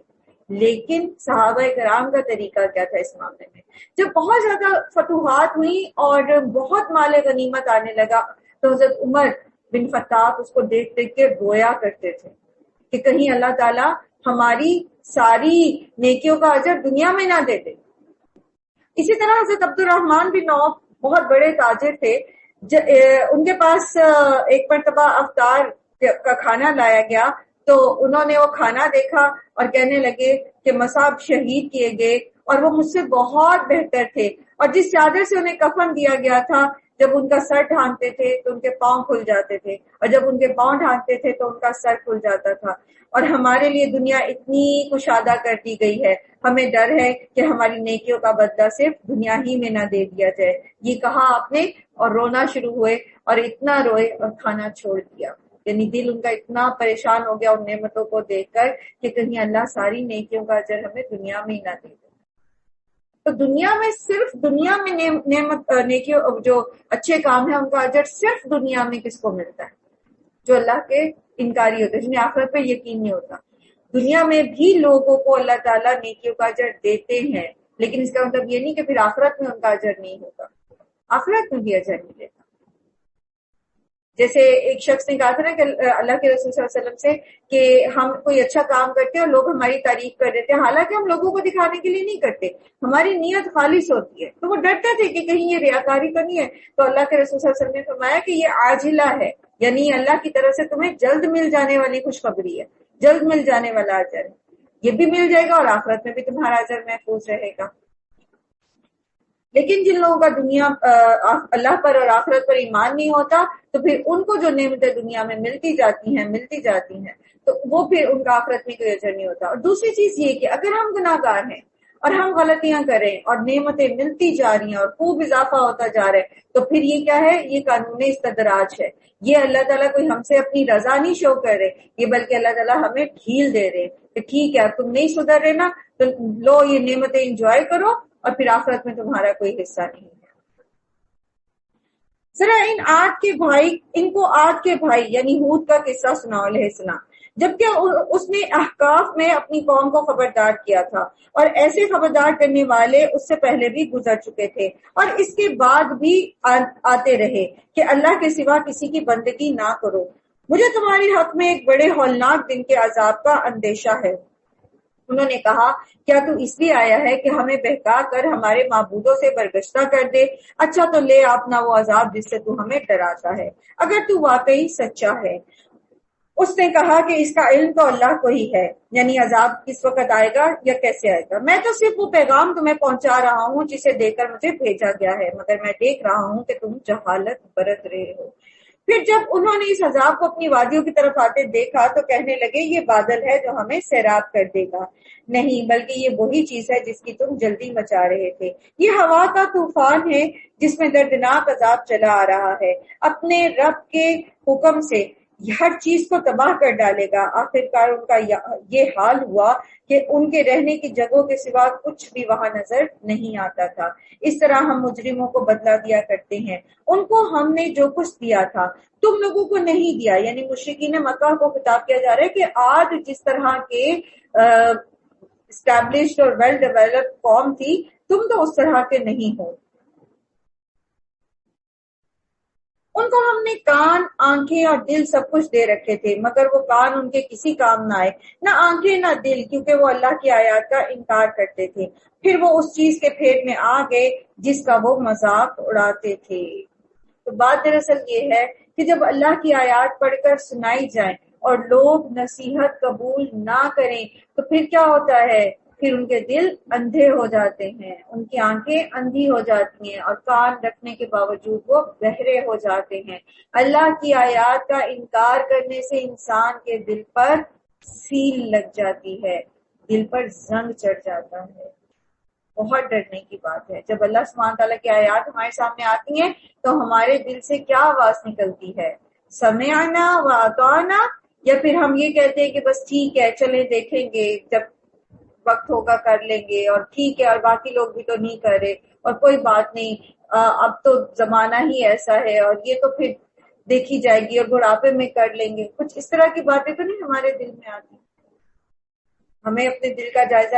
لیکن صحابہ کرام کا طریقہ کیا تھا اس معاملے میں؟ جب بہت زیادہ فتوحات ہوئی اور بہت مال غنیمت آنے لگا تو حضرت عمر بن خطاب اس کو دیکھ دیکھ کے رویا کرتے تھے کہ کہیں اللہ تعالیٰ ہماری ساری نیکیوں کا اجر دنیا میں نہ دے دے۔ اسی طرح حضرت عبد الرحمن بن عوف بہت بڑے تاجر تھے، ان کے پاس ایک مرتبہ افطار کا کھانا لایا گیا تو انہوں نے وہ کھانا دیکھا اور کہنے لگے کہ مصعب شہید کیے گئے اور وہ مجھ سے بہت بہتر تھے، اور جس چادر سے انہیں کفن دیا گیا تھا جب ان کا سر ڈھانکتے تھے تو ان کے پاؤں کھل جاتے تھے، اور جب ان کے پاؤں ڈھانکتے تھے تو ان کا سر کھل جاتا تھا۔ اور ہمارے لیے دنیا اتنی کشادہ کر دی گئی ہے، ہمیں ڈر ہے کہ ہماری نیکیوں کا بدلہ صرف دنیا ہی میں نہ دے دیا جائے۔ یہ کہا آپ نے اور رونا شروع ہوئے، اور اتنا روئے اور کھانا چھوڑ دیا، یعنی دل ان کا اتنا پریشان ہو گیا ان نعمتوں کو دیکھ کر کہ کہیں اللہ ساری نیکیوں کا اجر ہمیں دنیا میں ہی نہ دے دے۔ تو دنیا میں صرف دنیا میں نعمت نیکیوں جو اچھے کام ہیں ان کا اجر صرف دنیا میں کس کو ملتا ہے؟ جو اللہ کے انکاری ہوتے ہیں، جنہیں آخرت پہ یقین نہیں ہوتا۔ دنیا میں بھی لوگوں کو اللہ تعالیٰ نیکیوں کا اجر دیتے ہیں، لیکن اس کا مطلب یہ نہیں کہ پھر آخرت میں ان کا اجر نہیں ہوگا، آخرت میں بھی اجر ملے گا۔ جیسے ایک شخص نے کہا تھا نا کہ اللہ کے رسول صلی اللہ علیہ وسلم سے کہ ہم کوئی اچھا کام کرتے ہیں اور لوگ ہماری تعریف کر دیتے ہیں، حالانکہ ہم لوگوں کو دکھانے کے لیے نہیں کرتے، ہماری نیت خالص ہوتی ہے۔ تو وہ ڈرتے تھے کہ کہیں یہ ریاکاری تو نہیں ہے، تو اللہ کے رسول صلی اللہ علیہ وسلم نے فرمایا کہ یہ عاجلہ ہے، یعنی اللہ کی طرف سے تمہیں جلد مل جانے والی خوشخبری ہے، جلد مل جانے والا اجر ہے، یہ بھی مل جائے گا اور آخرت میں بھی تمہارا اجر محفوظ رہے گا۔ لیکن جن لوگوں کا دنیا اللہ پر اور آخرت پر ایمان نہیں ہوتا تو پھر ان کو جو نعمتیں دنیا میں ملتی جاتی ہیں تو وہ پھر ان کا آخرت میں کوئی اجر نہیں ہوتا۔ اور دوسری چیز یہ کہ اگر ہم گناہ گار ہیں اور ہم غلطیاں کریں اور نعمتیں ملتی جا رہی ہیں اور خوب اضافہ ہوتا جا رہا ہے تو پھر یہ کیا ہے؟ یہ قانون استدراج ہے۔ یہ اللہ تعالیٰ کوئی ہم سے اپنی رضا نہیں شو کر رہے، یہ بلکہ اللہ تعالیٰ ہمیں ڈھیل دے رہے کہ ٹھیک ہے تم نہیں سدھر رہے نا تو لو یہ نعمتیں انجوائے کرو اور پھر آخرت میں تمہارا کوئی حصہ نہیں ہے۔ ذرا ان کو عاد کے بھائی یعنی ہود کا قصہ سناؤ علیہ السلام، جبکہ اس نے احقاف میں اپنی قوم کو خبردار کیا تھا، اور ایسے خبردار کرنے والے اس سے پہلے بھی گزر چکے تھے اور اس کے بعد بھی آتے رہے کہ اللہ کے سوا کسی کی بندگی نہ کرو، مجھے تمہارے حق میں ایک بڑے ہولناک دن کے عذاب کا اندیشہ ہے۔ انہوں نے کہا کیا تو اس لیے آیا ہے کہ ہمیں بہکا کر ہمارے معبودوں سے برگشتہ کر دے؟ اچھا تو لے اپنا وہ عذاب جس سے تو ہمیں ڈراتا ہے، اگر تو واقعی سچا ہے۔ اس نے کہا کہ اس کا علم تو اللہ کو ہی ہے، یعنی عذاب کس وقت آئے گا یا کیسے آئے گا، میں تو صرف وہ پیغام تمہیں پہنچا رہا ہوں جسے دے کر مجھے بھیجا گیا ہے، مگر میں دیکھ رہا ہوں کہ تم جہالت برت رہے ہو۔ پھر جب انہوں نے اس عذاب کو اپنی وادیوں کی طرف آتے دیکھا تو کہنے لگے یہ بادل ہے جو ہمیں سیراب کر دے گا، نہیں بلکہ یہ وہی چیز ہے جس کی تم جلدی مچا رہے تھے، یہ ہوا کا طوفان ہے جس میں دردناک عذاب چلا آ رہا ہے، اپنے رب کے حکم سے ہر چیز کو تباہ کر ڈالے گا۔ آخرکار ان کا یہ حال ہوا کہ ان کے رہنے کی جگہوں کے سوا کچھ بھی وہاں نظر نہیں آتا تھا۔ اس طرح ہم مجرموں کو بدلہ دیا کرتے ہیں۔ ان کو ہم نے جو کچھ دیا تھا تم لوگوں کو نہیں دیا، یعنی مشرکین مکہ کو خطاب کیا جا رہا ہے کہ آج جس طرح کے اسٹیبلشڈ اور ویل ڈیولپڈ قوم تھی، تم تو اس طرح کے نہیں ہو۔ ان کو ہم نے کان، آنکھیں اور دل سب کچھ دے رکھے تھے، مگر وہ کان ان کے کسی کام نہ آئے، نہ آنکھیں نہ دل، کیونکہ وہ اللہ کی آیات کا انکار کرتے تھے۔ پھر وہ اس چیز کے پھیر میں آ گئے جس کا وہ مذاق اڑاتے تھے۔ تو بات دراصل یہ ہے کہ جب اللہ کی آیات پڑھ کر سنائی جائیں اور لوگ نصیحت قبول نہ کریں تو پھر کیا ہوتا ہے؟ پھر ان کے دل اندھے ہو جاتے ہیں، ان کی آنکھیں اندھی ہو جاتی ہیں، اور کان رکھنے کے باوجود وہ بہرے ہو جاتے ہیں۔ اللہ کی آیات کا انکار کرنے سے انسان کے دل پر سیل لگ جاتی ہے، دل پر زنگ چڑھ جاتا ہے۔ بہت ڈرنے کی بات ہے۔ جب اللہ سبحانہ تعالیٰ کی آیات ہمارے سامنے آتی ہیں تو ہمارے دل سے کیا آواز نکلتی ہے؟ سمعنا و اطعنا، یا پھر ہم یہ کہتے ہیں کہ بس ٹھیک ہے چلیں دیکھیں گے، جب وقت ہوگا کر لیں گے، اور ٹھیک ہے اور باقی لوگ بھی تو نہیں کر رہے اور کوئی بات نہیں، اب تو زمانہ ہی ایسا ہے اور یہ تو پھر دیکھی جائے گی اور بڑھاپے میں کر لیں گے۔ کچھ اس طرح کی باتیں تو نہیں ہمارے دل میں آتی۔ ہمیں اپنے دل کا جائزہ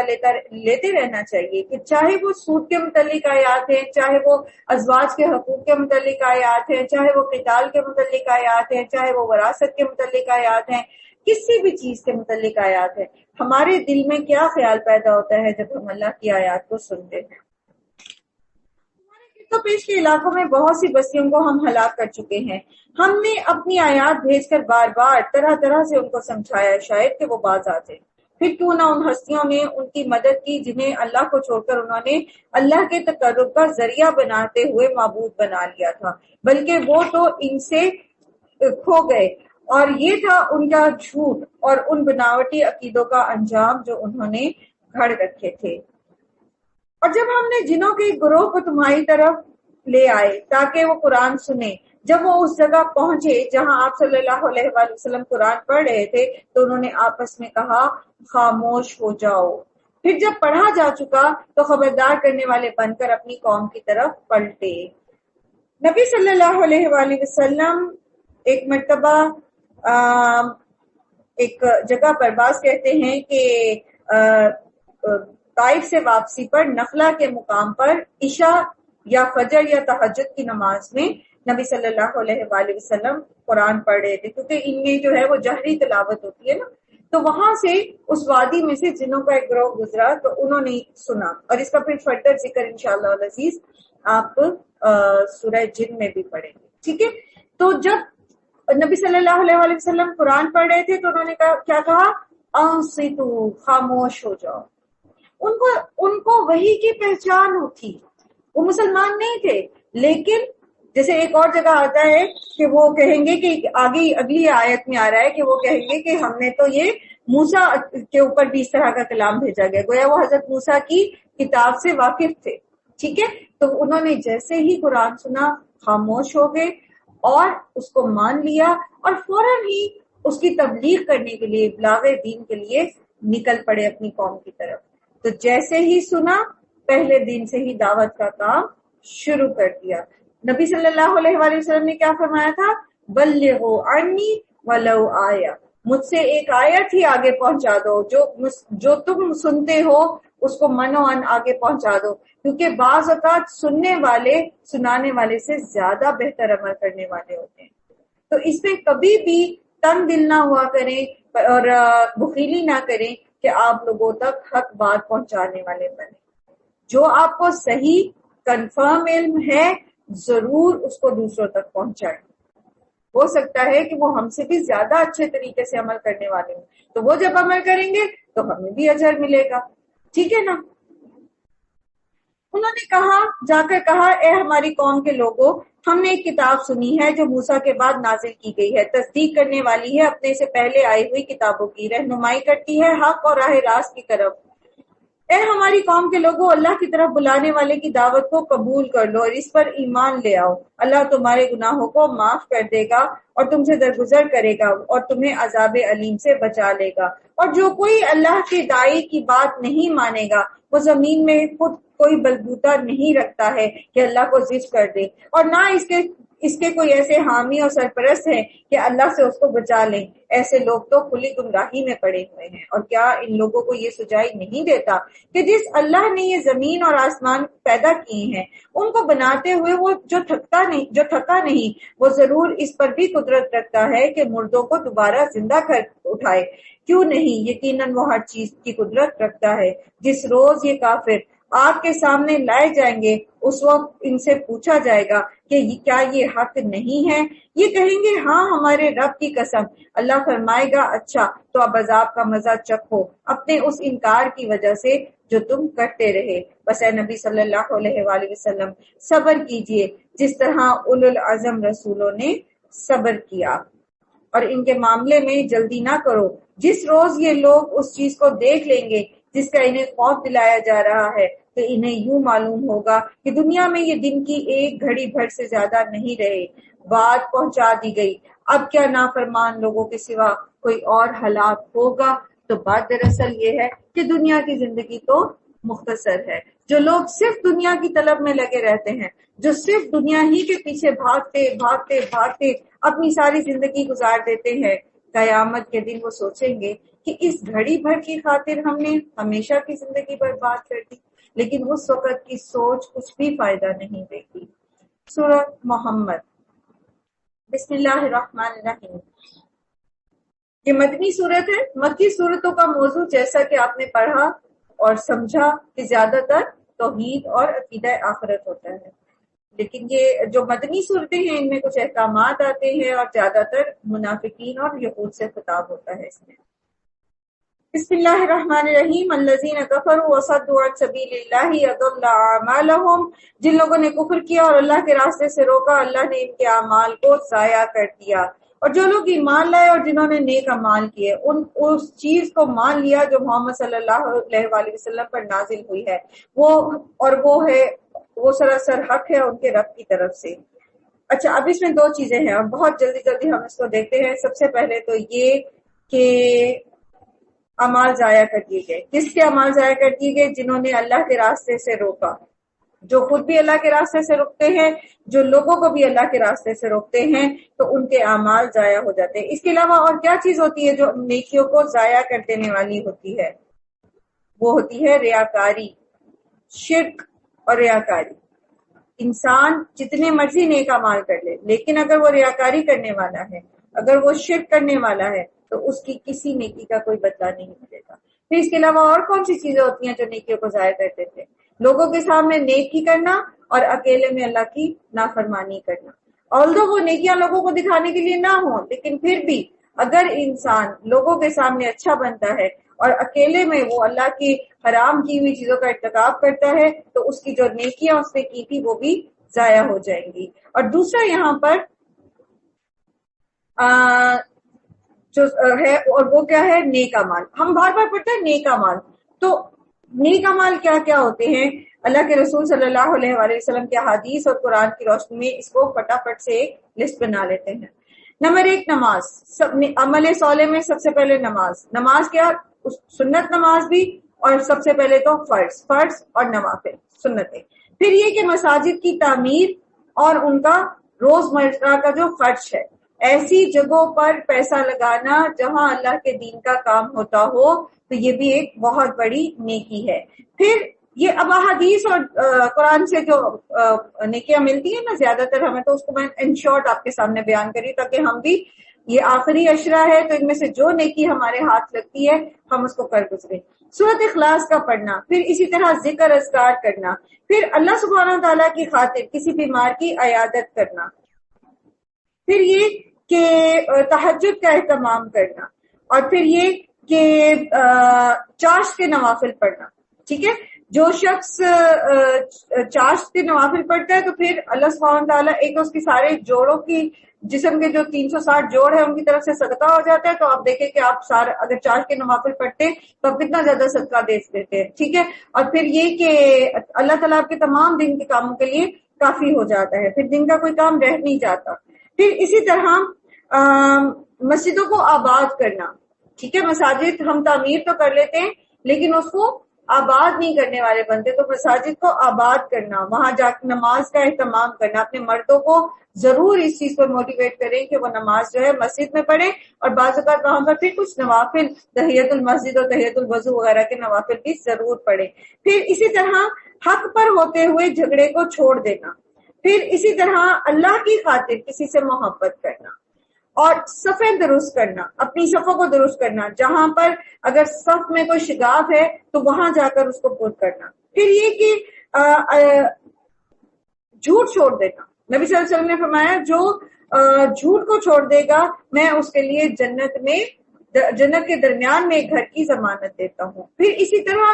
لیتے رہنا چاہیے کہ چاہے وہ سود کے متعلق آیات ہیں، چاہے وہ ازواج کے حقوق کے متعلق آیات ہیں، چاہے وہ قتال کے متعلق آیات ہیں، چاہے وہ وراثت کے متعلق آیات ہیں، کسی بھی چیز کے متعلق آیات ہیں، ہمارے دل میں کیا خیال پیدا ہوتا ہے جب ہم اللہ کی آیات کو سنتے ہیں؟ ہمارے گرد و پیش کے علاقوں میں بہت سی بستیوں کو ہم ہلاک کر چکے ہیں۔ ہم نے اپنی آیات بھیج کر بار بار طرح طرح سے ان کو سمجھایا، شاید کہ وہ باز آتے۔ پھر کیوں نہ ان ہستیوں نے ان کی مدد کی جنہیں اللہ کو چھوڑ کر انہوں نے اللہ کے تقرب کا ذریعہ بناتے ہوئے معبود بنا لیا تھا، بلکہ وہ تو ان سے کھو گئے، اور یہ تھا ان کا جھوٹ اور ان بناوٹی عقیدوں کا انجام جو انہوں نے گھڑ رکھے تھے۔ اور جب ہم نے جنوں کے ایک گروہ کو تمہاری طرف لے آئے تاکہ وہ قرآن سنیں، جب وہ اس جگہ پہنچے جہاں آپ صلی اللہ علیہ وآلہ وسلم قرآن پڑھ رہے تھے تو انہوں نے آپس میں کہا خاموش ہو جاؤ۔ پھر جب پڑھا جا چکا تو خبردار کرنے والے بن کر اپنی قوم کی طرف پلٹے۔ نبی صلی اللہ علیہ وآلہ وسلم ایک مرتبہ ایک جگہ پر باز کہتے ہیں کہ طائف سے واپسی پر نخلا کے مقام پر عشاء یا فجر یا تہجد کی نماز میں نبی صلی اللہ علیہ وآلہ وسلم قرآن پڑھ رہے تھے، کیونکہ ان میں جو ہے وہ جہری تلاوت ہوتی ہے نا، تو وہاں سے اس وادی میں سے جنوں کا ایک گروہ گزرا تو انہوں نے سنا، اور اس کا پھر فردر ذکر انشاءاللہ العزیز آپ سورہ جن میں بھی پڑھیں گے، ٹھیک ہے۔ تو جب نبی صلی اللہ علیہ وآلہ وسلم قرآن پڑھ رہے تھے تو انہوں نے کیا کہا؟ انصتو، خاموش ہو جاؤ۔ ان کو وحی کی پہچان تھی، وہ مسلمان نہیں تھے، لیکن جیسے ایک اور جگہ آتا ہے کہ وہ کہیں گے کہ آگے اگلی آیت میں آ رہا ہے کہ وہ کہیں گے کہ ہم نے تو یہ موسیٰ کے اوپر بھی اس طرح کا کلام بھیجا گیا، گویا وہ حضرت موسیٰ کی کتاب سے واقف تھے، ٹھیک ہے۔ تو انہوں نے جیسے ہی قرآن سنا خاموش ہو گئے اور اس کو مان لیا، اور فوراً ہی اس کی تبلیغ کرنے کے لیے، ابلاغ دین کے لیے نکل پڑے اپنی قوم کی طرف۔ تو جیسے ہی سنا پہلے دن سے ہی دعوت کا کام شروع کر دیا۔ نبی صلی اللہ علیہ وآلہ وسلم نے کیا فرمایا تھا؟ بلغوا عنی ولو آیہ، مجھ سے ایک آیت ہی آگے پہنچا دو، جو تم سنتے ہو اس کو منوان آگے پہنچا دو، کیونکہ بعض اوقات سننے والے سنانے والے سے زیادہ بہتر عمل کرنے والے ہوتے ہیں۔ تو اس میں کبھی بھی تنگ دل نہ ہوا کریں اور بخیلی نہ کریں کہ آپ لوگوں تک حق بات پہنچانے والے بنیں۔ جو آپ کو صحیح کنفرم علم ہے ضرور اس کو دوسروں تک پہنچائیں۔ ہو سکتا ہے کہ وہ ہم سے بھی زیادہ اچھے طریقے سے عمل کرنے والے ہوں، تو وہ جب عمل کریں گے تو ہمیں بھی اجر ملے گا، ٹھیک ہے نا۔ انہوں نے جا کر کہا اے ہماری قوم کے لوگوں، ہم نے ایک کتاب سنی ہے جو موسیٰ کے بعد نازل کی گئی ہے، تصدیق کرنے والی ہے اپنے سے پہلے آئی ہوئی کتابوں کی، رہنمائی کرتی ہے حق اور راہ راست کی طرف۔ اے ہماری قوم کے لوگوں، اللہ کی طرف بلانے والے کی دعوت کو قبول کر لو اور اس پر ایمان لے آؤ۔ اللہ تمہارے گناہوں کو معاف کر دے گا اور تم سے درگزر کرے گا اور تمہیں عذاب علیم سے بچا لے گا۔ اور جو کوئی اللہ کے داعی کی بات نہیں مانے گا وہ زمین میں خود کوئی بلبوتا نہیں رکھتا ہے کہ اللہ کو ضد کر دے، اور نہ اس کے کوئی ایسے حامی اور سرپرست ہیں کہ اللہ سے اس کو بچا لیں۔ ایسے لوگ تو کھلی گمراہی میں پڑے ہوئے ہیں۔ اور کیا ان لوگوں کو یہ سجائی نہیں دیتا کہ جس اللہ نے یہ زمین اور آسمان پیدا کیے ہیں ان کو بناتے ہوئے وہ جو تھکا نہیں وہ ضرور اس پر بھی قدرت رکھتا ہے کہ مردوں کو دوبارہ زندہ کر اٹھائے؟ کیوں نہیں، یقیناً وہ ہر چیز کی قدرت رکھتا ہے۔ جس روز یہ کافر آپ کے سامنے لائے جائیں گے اس وقت ان سے پوچھا جائے گا کہ کیا یہ حق نہیں ہے؟ یہ کہیں گے ہاں ہمارے رب کی قسم۔ اللہ فرمائے گا اچھا تو اب عذاب کا مزہ چکھو اپنے اس انکار کی وجہ سے جو تم کرتے رہے۔ بس اے نبی صلی اللہ علیہ وآلہ وسلم صبر کیجئے جس طرح اولو العزم رسولوں نے صبر کیا، اور ان کے معاملے میں جلدی نہ کرو۔ جس روز یہ لوگ اس چیز کو دیکھ لیں گے جس کا انہیں خوف دلایا جا رہا ہے تو انہیں یوں معلوم ہوگا کہ دنیا میں یہ دن کی ایک گھڑی بھر سے زیادہ نہیں رہے، بات پہنچا دی گئی، اب کیا نافرمان لوگوں کے سوا کوئی اور ہلاک ہوگا؟ تو بات دراصل یہ ہے کہ دنیا کی زندگی تو مختصر ہے۔ جو لوگ صرف دنیا کی طلب میں لگے رہتے ہیں، جو صرف دنیا ہی کے پیچھے بھاگتے بھاگتے بھاگتے اپنی ساری زندگی گزار دیتے ہیں، قیامت کے دن وہ سوچیں گے کہ اس گھڑی بھر کی خاطر ہم نے ہمیشہ کی زندگی برباد کر دی، لیکن اس وقت کی سوچ کچھ بھی فائدہ نہیں دے گی۔ سورۃ محمد، بسم اللہ الرحمن الرحیم۔ یہ مدنی صورت ہے۔ مکی صورتوں کا موضوع جیسا کہ آپ نے پڑھا اور سمجھا کہ زیادہ تر توحید اور عقیدہ آخرت ہوتا ہے، لیکن یہ جو مدنی صورتیں ہیں ان میں کچھ احکامات آتے ہیں اور زیادہ تر منافقین اور یہود سے خطاب ہوتا ہے اس میں۔ بسم اللہ الرحمن الرحیم۔ الذین کفروا وصدوا عن سبیل اللہ اضل اعمالهم، جن لوگوں نے کفر کیا اور اللہ کے راستے سے روکا اللہ نے ان کے اعمال کو ضائع کر دیا۔ اور جو لوگ ایمان لائے اور جنہوں نے نیک اعمال کیے اس چیز کو مان لیا جو محمد صلی اللہ علیہ وآلہ وسلم پر نازل ہوئی ہے، وہ سراسر حق ہے ان کے رب کی طرف سے۔ اچھا، اب اس میں دو چیزیں ہیں اور بہت جلدی ہم اس کو دیکھتے ہیں۔ سب سے پہلے تو یہ کہ اعمال ضائع کر دیے گئے۔ کس کے اعمال ضائع کر دیے گئے؟ جنہوں نے اللہ کے راستے سے روکا، جو خود بھی اللہ کے راستے سے روکتے ہیں، جو لوگوں کو بھی اللہ کے راستے سے روکتے ہیں تو ان کے اعمال ضائع ہو جاتے ہیں۔ اس کے علاوہ اور کیا چیز ہوتی ہے جو نیکیوں کو ضائع کر دینے والی ہوتی ہے؟ وہ ہوتی ہے ریاکاری، شرک اور ریاکاری۔ انسان جتنے مرضی نیک اعمال کر لے، لیکن اگر وہ ریاکاری کرنے والا ہے، اگر وہ شرک کرنے والا ہے تو اس کی کسی نیکی کا کوئی بدلہ نہیں ملے گا۔ پھر اس کے علاوہ اور کون سی چیزیں ہوتی ہیں جو نیکیوں کو ضائع کر دیتے ہیں؟ لوگوں کے سامنے نیکی کرنا اور اکیلے میں اللہ کی نافرمانی کرنا۔ although وہ نیکیاں لوگوں کو دکھانے کے لیے نہ ہوں، لیکن پھر بھی اگر انسان لوگوں کے سامنے اچھا بنتا ہے اور اکیلے میں وہ اللہ کی حرام کی ہوئی چیزوں کا ارتکاب کرتا ہے تو اس کی جو نیکیاں اس نے کی تھی وہ بھی ضائع ہو جائیں گی۔ اور دوسرا یہاں پر جو ہے اور وہ کیا ہے؟ نیک اعمال۔ ہم بار بار پڑھتے ہیں نیک اعمال، تو نیک اعمال کیا کیا ہوتے ہیں؟ اللہ کے رسول صلی اللہ علیہ وآلہ وسلم کے حدیث اور قرآن کی روشنی میں اس کو فٹافٹ سے ایک لسٹ بنا لیتے ہیں۔ نمبر 1، نماز۔ عمل صالح میں سب سے پہلے نماز کیا؟ سنت نماز بھی، اور سب سے پہلے تو فرض اور نوافل سنتیں۔ پھر یہ کہ مساجد کی تعمیر اور ان کا روزمرہ کا جو خرچ ہے، ایسی جگہوں پر پیسہ لگانا جہاں اللہ کے دین کا کام ہوتا ہو، تو یہ بھی ایک بہت بڑی نیکی ہے۔ پھر یہ اب احادیث اور قرآن سے جو نیکیاں ملتی ہیں نا زیادہ تر ہمیں، تو اس کو میں ان شارٹ آپ کے سامنے بیان کری تاکہ ہم بھی، یہ آخری عشرہ ہے تو ان میں سے جو نیکی ہمارے ہاتھ لگتی ہے ہم اس کو کر گزریں۔ سورۃ اخلاص کا پڑھنا، پھر اسی طرح ذکر اذکار کرنا، پھر اللہ سبحانہ تعالیٰ کی خاطر کسی بیمار کی عیادت کرنا، پھر یہ کہ تہجد کا اہتمام کرنا، اور پھر یہ کہ چاشت کے نوافل پڑھنا۔ ٹھیک ہے، جو شخص چاشت کے نوافل پڑھتا ہے تو پھر اللہ سبحانہ تعالیٰ ایک اس کی سارے جوڑوں کی جسم کے جو 360 جوڑ ہے ان کی طرف سے صدقہ ہو جاتا ہے، تو آپ دیکھیں کہ آپ سارے اگر 4 کے نوافل پڑھتے تو آپ کتنا زیادہ صدقہ دے دیتے ہیں، ٹھیک ہے. اور پھر یہ کہ اللہ تعالیٰ آپ کے تمام دن کے کاموں کے لیے کافی ہو جاتا ہے، پھر دن کا کوئی کام رہ نہیں جاتا. پھر اسی طرح مسجدوں کو آباد کرنا، ٹھیک ہے. مساجد ہم تعمیر تو کر لیتے ہیں لیکن اس کو آباد نہیں کرنے والے بنتے، تو مساجد کو آباد کرنا، وہاں جا کے نماز کا اہتمام کرنا، اپنے مردوں کو ضرور اس چیز پر موٹیویٹ کریں کہ وہ نماز جو ہے مسجد میں پڑھیں، اور بعض اوقات وہاں پر پھر کچھ نوافل تحیت المسجد اور تحیت الوضو وغیرہ کے نوافل بھی ضرور پڑھیں. پھر اسی طرح حق پر ہوتے ہوئے جھگڑے کو چھوڑ دینا، پھر اسی طرح اللہ کی خاطر کسی سے محبت کرنا، اور صفیں درست کرنا، اپنی صفوں کو درست کرنا، جہاں پر اگر صف میں کوئی شگاف ہے تو وہاں جا کر اس کو پور کرنا. پھر یہ کہ جھوٹ چھوڑ دینا. نبی صلی اللہ علیہ وسلم نے فرمایا جو جھوٹ کو چھوڑ دے گا میں اس کے لیے جنت کے درمیان میں ایک گھر کی ضمانت دیتا ہوں. پھر اسی طرح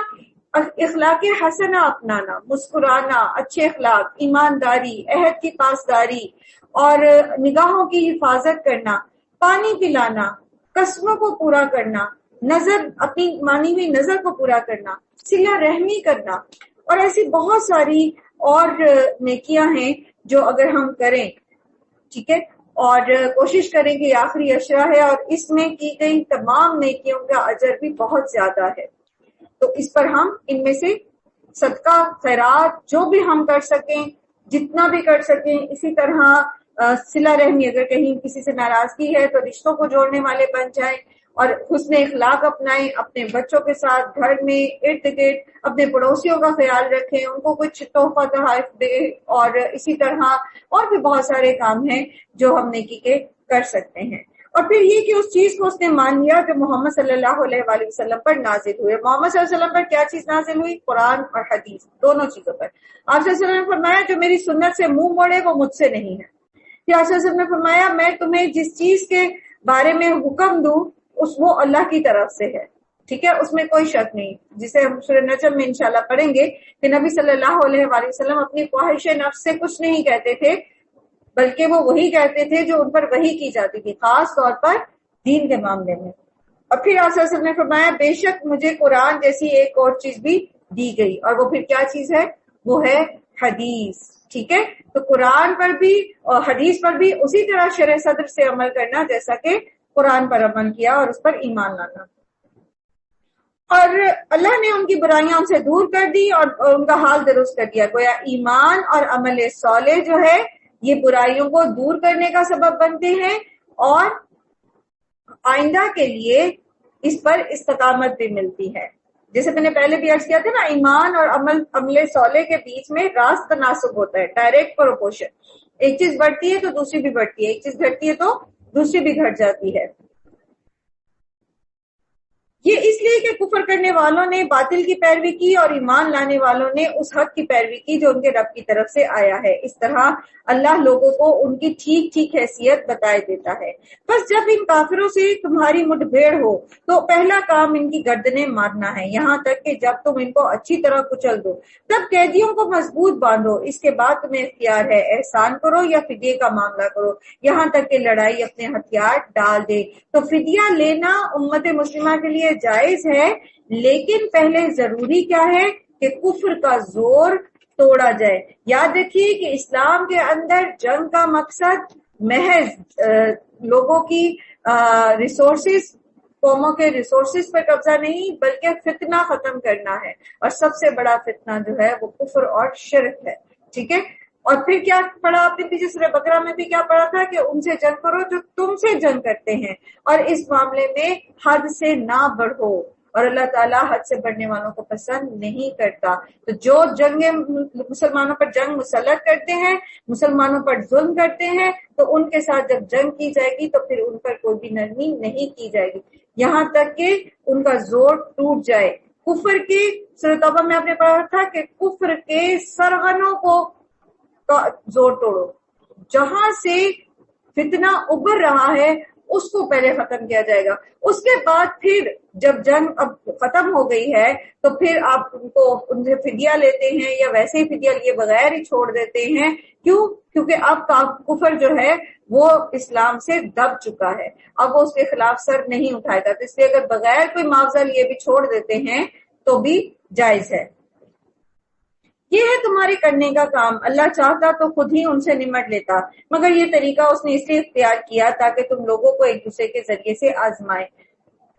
اخلاق حسنہ اپنانا، مسکرانا، اچھے اخلاق، ایمانداری، عہد کی پاسداری اور نگاہوں کی حفاظت کرنا، پانی پلانا، قسموں کو پورا کرنا، نظر اپنی مانی ہوئی نظر کو پورا کرنا، صلہ رحمی کرنا، اور ایسی بہت ساری اور نیکیاں ہیں جو اگر ہم کریں، ٹھیک ہے، اور کوشش کریں کہ آخری عشرہ ہے اور اس میں کی گئی تمام نیکیوں کا اجر بھی بہت زیادہ ہے، تو اس پر ہم ان میں سے صدقہ خیرات جو بھی ہم کر سکیں، جتنا بھی کر سکیں. اسی طرح صلہ رحمی، اگر کہیں کسی سے ناراضگی ہے تو رشتوں کو جوڑنے والے بن جائیں، اور حسن اخلاق اپنائیں، اپنے بچوں کے ساتھ گھر میں ارد گرد اپنے پڑوسیوں کا خیال رکھیں، ان کو کچھ تحفہ تحائف دے، اور اسی طرح اور بھی بہت سارے کام ہیں جو ہم نیکی کے کر سکتے ہیں. اور پھر یہ کہ اس چیز کو اس نے مان لیا جو محمد صلی اللہ علیہ وآلہ وسلم پر نازل ہوئے. محمد صلی اللہ علیہ وسلم پر کیا چیز نازل ہوئی؟ قرآن اور حدیث، دونوں چیزوں پر. آپ صلی اللہ علیہ وسلم نے فرمایا جو میری سنت سے منہ موڑے وہ مجھ سے نہیں ہے. پھر آپ صلی اللہ علیہ وسلم نے فرمایا میں تمہیں جس چیز کے بارے میں حکم دوں وہ اللہ کی طرف سے ہے، ٹھیک ہے، اس میں کوئی شک نہیں، جسے ہم سورہ نجم میں انشاءاللہ پڑھیں گے کہ نبی صلی اللہ علیہ وآلہ وسلم اپنی خواہش نفس سے کچھ نہیں کہتے تھے، بلکہ وہ وہی کہتے تھے جو ان پر وحی کی جاتی تھی، خاص طور پر دین کے معاملے میں. اور پھر آپ صلی اللہ علیہ وسلم نے فرمایا بے شک مجھے قرآن جیسی ایک اور چیز بھی دی گئی، اور وہ پھر کیا چیز ہے؟ وہ ہے حدیث، ٹھیک ہے. تو قرآن پر بھی اور حدیث پر بھی اسی طرح شرح صدر سے عمل کرنا جیسا کہ قرآن پر عمل کیا اور اس پر ایمان لانا. اور اللہ نے ان کی برائیاں ان سے دور کر دی اور ان کا حال درست کر دیا. گویا ایمان اور عمل صالح جو ہے یہ برائیوں کو دور کرنے کا سبب بنتے ہیں اور آئندہ کے لیے اس پر استقامت بھی ملتی ہے. جیسے میں نے پہلے بھی عرض کیا تھا نا، ایمان اور عمل صالح کے بیچ میں راست تناسب ہوتا ہے، ڈائریکٹ پروپورشن. ایک چیز بڑھتی ہے تو دوسری بھی بڑھتی ہے، ایک چیز گھٹتی ہے تو دوسری بھی گھٹ جاتی ہے. یہ اس لیے کہ کفر کرنے والوں نے باطل کی پیروی کی اور ایمان لانے والوں نے اس حق کی پیروی کی جو ان کے رب کی طرف سے آیا ہے. اس طرح اللہ لوگوں کو ان کی ٹھیک ٹھیک حیثیت بتائے دیتا ہے. بس جب ان کافروں سے تمہاری مٹ بھیڑ ہو تو پہلا کام ان کی گردنیں مارنا ہے، یہاں تک کہ جب تم ان کو اچھی طرح کچل دو تب قیدیوں کو مضبوط باندھو. اس کے بعد تمہیں اختیار ہے احسان کرو یا فدیے کا معاملہ کرو، یہاں تک کہ لڑائی اپنے ہتھیار ڈال دے. تو فدیہ لینا امت مسلمہ کے لیے جائز ہے، لیکن پہلے ضروری کیا ہے کہ کفر کا زور توڑا جائے. یاد رکھیے کہ اسلام کے اندر جنگ کا مقصد محض لوگوں کی ریسورسز، قوموں کے ریسورسز پر قبضہ نہیں بلکہ فتنہ ختم کرنا ہے، اور سب سے بڑا فتنہ جو ہے وہ کفر اور شرک ہے، ٹھیک ہے. اور پھر کیا پڑھا آپ نے پیچھے سورہ بقرہ میں بھی کیا پڑھا تھا کہ ان سے جنگ کرو جو تم سے جنگ کرتے ہیں، اور اس معاملے میں حد سے نہ بڑھو، اور اللہ تعالیٰ حد سے بڑھنے والوں کو پسند نہیں کرتا. تو جو مسلمانوں پر جنگ مسلط کرتے ہیں، مسلمانوں پر ظلم کرتے ہیں، تو ان کے ساتھ جب جنگ کی جائے گی تو پھر ان پر کوئی بھی نرمی نہیں کی جائے گی یہاں تک کہ ان کا زور ٹوٹ جائے. کفر کی سورۃ توبہ میں آپ نے پڑھا تھا کہ کفر کے سرغنوں کو زور توڑو، جہاں سے فتنہ ابھر رہا ہے اس کو پہلے ختم کیا جائے گا. اس کے بعد پھر جب جنگ اب ختم ہو گئی ہے تو پھر آپ ان سے فدیہ لیتے ہیں یا ویسے ہی فدیہ لیے بغیر ہی چھوڑ دیتے ہیں. کیوں؟ کیونکہ اب کفر جو ہے وہ اسلام سے دب چکا ہے, اب وہ اس کے خلاف سر نہیں اٹھائے گا. تو اس لیے اگر بغیر کوئی معاوضہ لیے بھی چھوڑ دیتے ہیں تو بھی جائز ہے. یہ ہے تمہارے کرنے کا کام. اللہ چاہتا تو خود ہی ان سے نمٹ لیتا, مگر یہ طریقہ اس نے اس لیے اختیار کیا تاکہ تم لوگوں کو ایک دوسرے کے ذریعے سے آزمائے.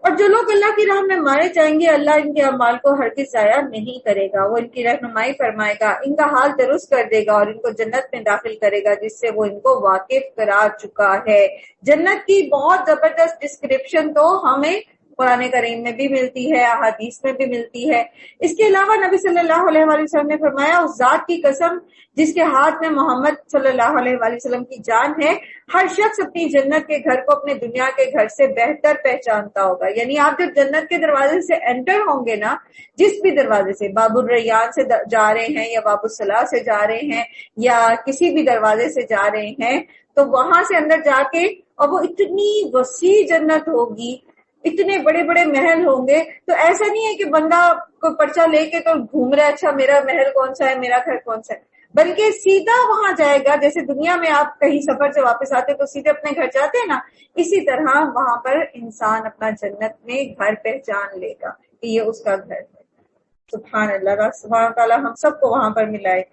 اور جو لوگ اللہ کی راہ میں مارے جائیں گے اللہ ان کے اعمال کو ہرگز ضائع نہیں کرے گا, وہ ان کی رہنمائی فرمائے گا, ان کا حال درست کر دے گا اور ان کو جنت میں داخل کرے گا جس سے وہ ان کو واقف کرا چکا ہے. جنت کی بہت زبردست ڈسکرپشن تو ہمیں قرآن کریم میں بھی ملتی ہے, احادیث میں بھی ملتی ہے. اس کے علاوہ نبی صلی اللہ علیہ وآلہ وسلم نے فرمایا اس ذات کی قسم جس کے ہاتھ میں محمد صلی اللہ علیہ وآلہ وسلم کی جان ہے, ہر شخص اپنی جنت کے گھر کو اپنے دنیا کے گھر سے بہتر پہچانتا ہوگا. یعنی آپ جب جنت کے دروازے سے انٹر ہوں گے نا, جس بھی دروازے سے, باب الریان سے جا رہے ہیں یا باب الصلاح سے جا رہے ہیں یا کسی بھی دروازے سے جا رہے ہیں, تو وہاں سے اندر جا کے, اور وہ اتنی وسیع جنت ہوگی, اتنے بڑے بڑے محل ہوں گے, تو ایسا نہیں ہے کہ بندہ کو پرچہ لے کے تو گھوم رہا ہے اچھا میرا محل کون سا ہے, میرا گھر کون سا ہے, بلکہ سیدھا وہاں جائے گا. جیسے دنیا میں آپ کہیں سفر سے واپس آتے تو سیدھے اپنے گھر جاتے ہیں نا, اسی طرح وہاں پر انسان اپنا جنت میں گھر پہچان لے گا کہ یہ اس کا گھر ہے. سبحان اللہ, سبحان تعالیٰ ہم سب کو وہاں پر ملائے.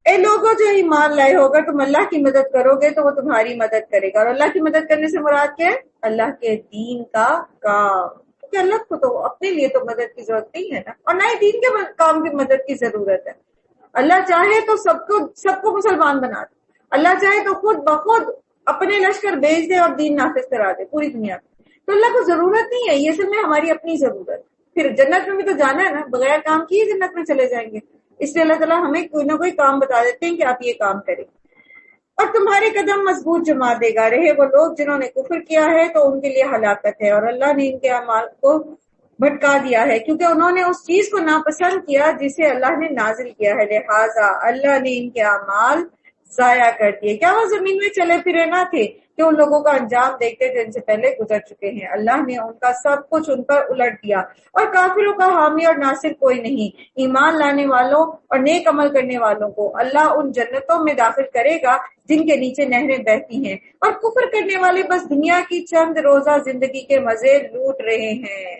اے لوگوں جو ایمان لائے ہوگا تم اللہ کی مدد کرو گے تو وہ تمہاری مدد کرے گا. اور اللہ کی مدد کرنے سے مراد کیا ہے؟ اللہ کے دین کا کام. کیونکہ اللہ کو تو اپنے لیے تو مدد کی ضرورت نہیں ہے نا, اور نہ ہی دین کے کام کی مدد کی ضرورت ہے. اللہ چاہے تو سب کو مسلمان بنا دے, اللہ چاہے تو خود بخود اپنے لشکر بھیج دے اور دین نافذ کرا دے پوری دنیا میں. تو اللہ کو ضرورت نہیں ہے, یہ سب میں ہماری اپنی ضرورت. پھر جنت میں بھی تو جانا ہے نا, بغیر کام کیے جنت میں چلے جائیں گے. اس لیے اللہ تعالیٰ ہمیں کوئی نہ کوئی کام بتا دیتے ہیں کہ آپ یہ کام کریں. اور تمہارے قدم مضبوط جما دے گا. رہے وہ لوگ جنہوں نے کفر کیا ہے تو ان کے لیے ہلاکت ہے, اور اللہ نے ان کے اعمال کو بھٹکا دیا ہے کیونکہ انہوں نے اس چیز کو ناپسند کیا جسے اللہ نے نازل کیا ہے, لہٰذا اللہ نے ان کے اعمال ضائع کر دیے. کیا وہ زمین میں چلے پھرے نہ تھے کہ ان لوگوں کا انجام دیکھتے تھے ان سے پہلے گزر چکے ہیں. اللہ نے ان کا سب کچھ ان پر الٹ دیا, اور کافروں کا حامی اور ناصر کوئی نہیں. ایمان لانے والوں اور نیک عمل کرنے والوں کو اللہ ان جنتوں میں داخل کرے گا جن کے نیچے نہریں بہتی ہیں, اور کفر کرنے والے بس دنیا کی چند روزہ زندگی کے مزے لوٹ رہے ہیں.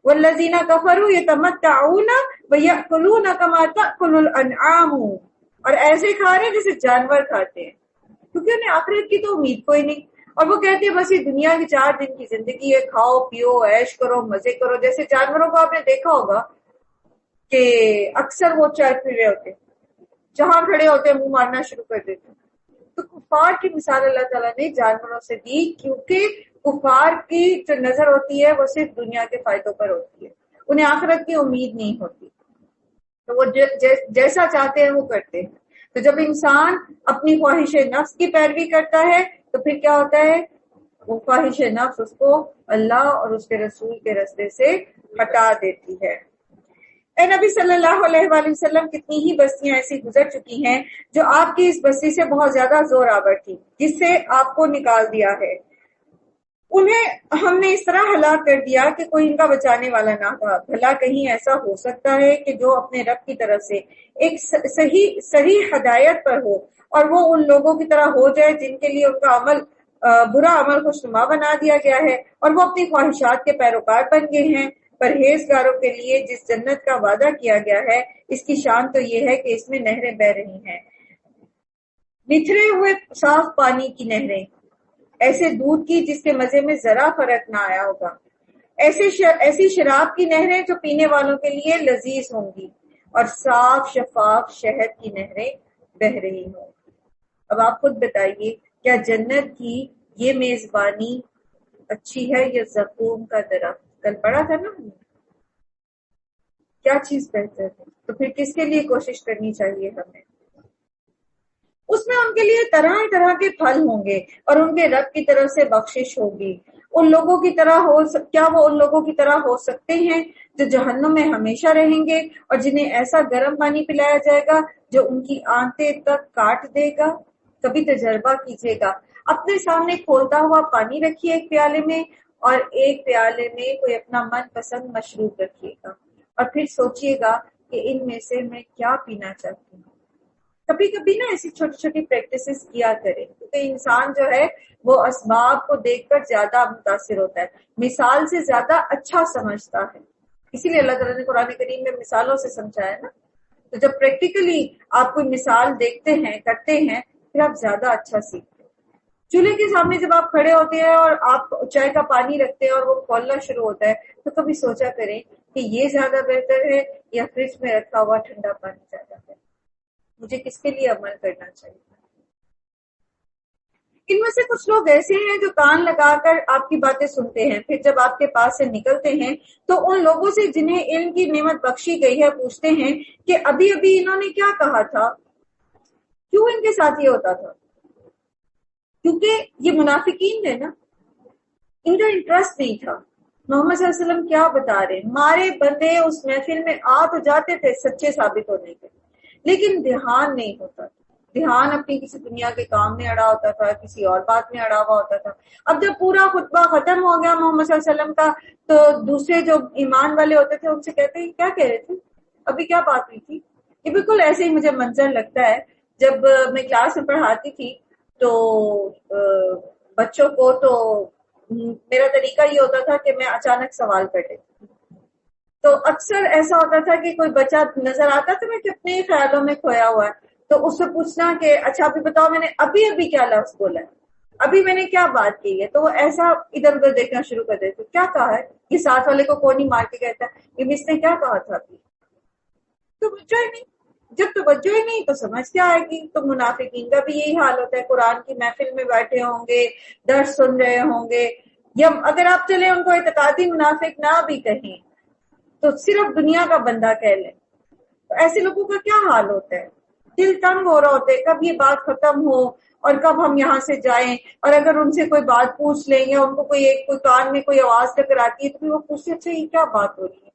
والذین کفروا یتمتعون ویأکلون کما تأکل الانعام, اور ایسے کھا رہے ہیں جیسے جانور کھاتے ہیں, کیونکہ انہیں آخرت کی تو امید کوئی نہیں. اور وہ کہتے ہیں بس یہ دنیا کی 4 دن کی زندگی ہے, کھاؤ پیو عیش کرو مزے کرو. جیسے جانوروں کو آپ نے دیکھا ہوگا کہ اکثر وہ چل پھر رہے ہوتے, جہاں کھڑے ہوتے ہیں منہ مارنا شروع کر دیتے ہیں. تو کفار کی مثال اللہ تعالیٰ نے جانوروں سے دی, کیونکہ کفار کی جو نظر ہوتی ہے وہ صرف دنیا کے فائدوں پر ہوتی ہے, انہیں آخرت کی امید نہیں ہوتی. تو وہ جیسا چاہتے ہیں وہ کرتے ہیں. تو جب انسان اپنی خواہش نفس کی پیروی کرتا ہے تو پھر کیا ہوتا ہے, وہ خواہش نفس اس کو اللہ اور اس کے رسول کے راستے سے ہٹا دیتی ہے. اے نبی صلی اللہ علیہ وآلہ وسلم, کتنی ہی بستیاں ایسی گزر چکی ہیں جو آپ کی اس بستی سے بہت زیادہ زور آور تھی جس سے آپ کو نکال دیا ہے. انہیں ہم نے اس طرح ہلاک کر دیا کہ کوئی ان کا بچانے والا نہ تھا. بھلا کہیں ایسا ہو سکتا ہے کہ جو اپنے رب کی طرف سے ایک صحیح ہدایت پر ہو اور وہ ان لوگوں کی طرح ہو جائے جن کے لیے ان کا برا عمل خوشنما بنا دیا گیا ہے اور وہ اپنی خواہشات کے پیروکار بن گئے ہیں. پرہیزگاروں کے لیے جس جنت کا وعدہ کیا گیا ہے اس کی شان تو یہ ہے کہ اس میں نہریں بہ رہی ہیں, نتھرے ہوئے صاف پانی کی نہریں, ایسے دودھ کی جس کے مزے میں ذرا فرق نہ آیا ہوگا, ایسی شراب کی نہریں جو پینے والوں کے لیے لذیذ ہوں گی, اور صاف شفاف شہد کی نہریں بہ رہی ہوں. اب آپ خود بتائیے, کیا جنت کی یہ میزبانی اچھی ہے یا زقوم کا درخت؟ کل پڑھا تھا نا, کیا چیز بہتر ہے؟ تو پھر کس کے لیے کوشش کرنی چاہیے ہمیں؟ اس میں ان کے لیے طرح طرح کے پھل ہوں گے اور ان کے رب کی طرف سے بخشش ہوگی. ان لوگوں کی طرح کیا وہ ان لوگوں کی طرح ہو سکتے ہیں جو جہنم میں ہمیشہ رہیں گے اور جنہیں ایسا گرم پانی پلایا جائے گا جو ان کی آنتیں تک کاٹ دے گا؟ کبھی تجربہ کیجیے گا, اپنے سامنے کھولتا ہوا پانی رکھیے ایک پیالے میں، اور ایک پیالے میں کوئی اپنا من پسند مشروب رکھیے گا، اور پھر سوچئے گا کہ ان میں سے میں کیا پینا چاہتی ہوں۔ کبھی کبھی نا ایسی چھوٹی چھوٹی پریکٹسز کیا کریں، کیونکہ انسان جو ہے وہ اسباب کو دیکھ کر زیادہ متاثر ہوتا ہے، مثال سے زیادہ اچھا سمجھتا ہے۔ اسی لیے اللہ تعالیٰ نے قرآن کریم میں مثالوں سے سمجھایا نا۔ تو جب پریکٹیکلی آپ کوئی مثال دیکھتے ہیں، کرتے ہیں، پھر آپ زیادہ اچھا سیکھتے ہیں۔ چولہے کے سامنے جب آپ کھڑے ہوتے ہیں اور آپ چائے کا پانی رکھتے ہیں اور وہ کھولنا شروع ہوتا ہے، تو کبھی سوچا کریں کہ یہ زیادہ بہتر ہے یا فریج میں رکھا ہوا ٹھنڈا پانی زیادہ ہے، مجھے کس کے لیے عمل کرنا چاہیے۔ ان میں سے کچھ لوگ ایسے ہیں جو کان لگا کر آپ کی باتیں سنتے ہیں، پھر جب آپ کے پاس سے نکلتے ہیں تو ان لوگوں سے جنہیں علم کی نعمت بخشی گئی ہے پوچھتے ہیں کہ ابھی ابھی انہوں نے کیا کہا تھا، کیوں ان کے ساتھ یہ ہوتا تھا؟ کیونکہ یہ منافقین ہے نا، ان کا انٹرسٹ نہیں تھا محمد صلی اللہ علیہ وسلم کیا بتا رہے ہیں۔ ہمارے بندے اس محفل میں آ تو جاتے تھے سچے ثابت ہونے کے، لیکن دھیان نہیں ہوتا تھا، دھیان اپنی کسی دنیا کے کام میں اڑا ہوتا تھا، کسی اور بات میں اڑا ہوا ہوتا تھا۔ اب جب پورا خطبہ ختم ہو گیا محمد صلی اللہ علیہ وسلم کا، تو دوسرے جو ایمان والے ہوتے تھے ان سے کہتے ہیں کیا کہہ رہے تھے، ابھی کیا بات ہوئی تھی۔ یہ بالکل ایسے ہی مجھے منظر لگتا ہے جب میں کلاس میں پڑھاتی تھی تو بچوں کو تو میرا طریقہ یہ ہوتا تھا کہ میں اچانک سوال کر لیتی، تو اکثر ایسا ہوتا تھا کہ کوئی بچہ نظر آتا تو میں کتنے خیالوں میں کھویا ہوا ہے، تو اس سے پوچھنا کہ اچھا ابھی بتاؤ میں نے ابھی ابھی کیا لفظ بولا ہے، ابھی میں نے کیا بات کی ہے، تو وہ ایسا ادھر ادھر دیکھنا شروع کر دیتے کیا کہا ہے، یہ ساتھ والے کو کون ہی مار کے کہتا ہے یہ مس نے کیا کہا تھا ابھی، توجہ ہی نہیں۔ جب توجہ ہی نہیں تو سمجھ کیا آئے گی۔ تو منافقین کا بھی یہی حال ہوتا ہے، قرآن کی محفل میں بیٹھے ہوں گے، درس سن رہے ہوں گے، یا اگر آپ چلے ان کو اعتقادی منافق نہ بھی کہیں تو صرف دنیا کا بندہ کہہ لیں، تو ایسے لوگوں کا کیا حال ہوتا ہے، دل تنگ ہو رہا ہوتا ہے کب یہ بات ختم ہو اور کب ہم یہاں سے جائیں۔ اور اگر ان سے کوئی بات پوچھ لیں یا ان کو کوئی کان میں کوئی آواز ٹکراتی ہے تو پھر وہ پوچھتے اچھا یہ کیا بات ہو رہی ہے۔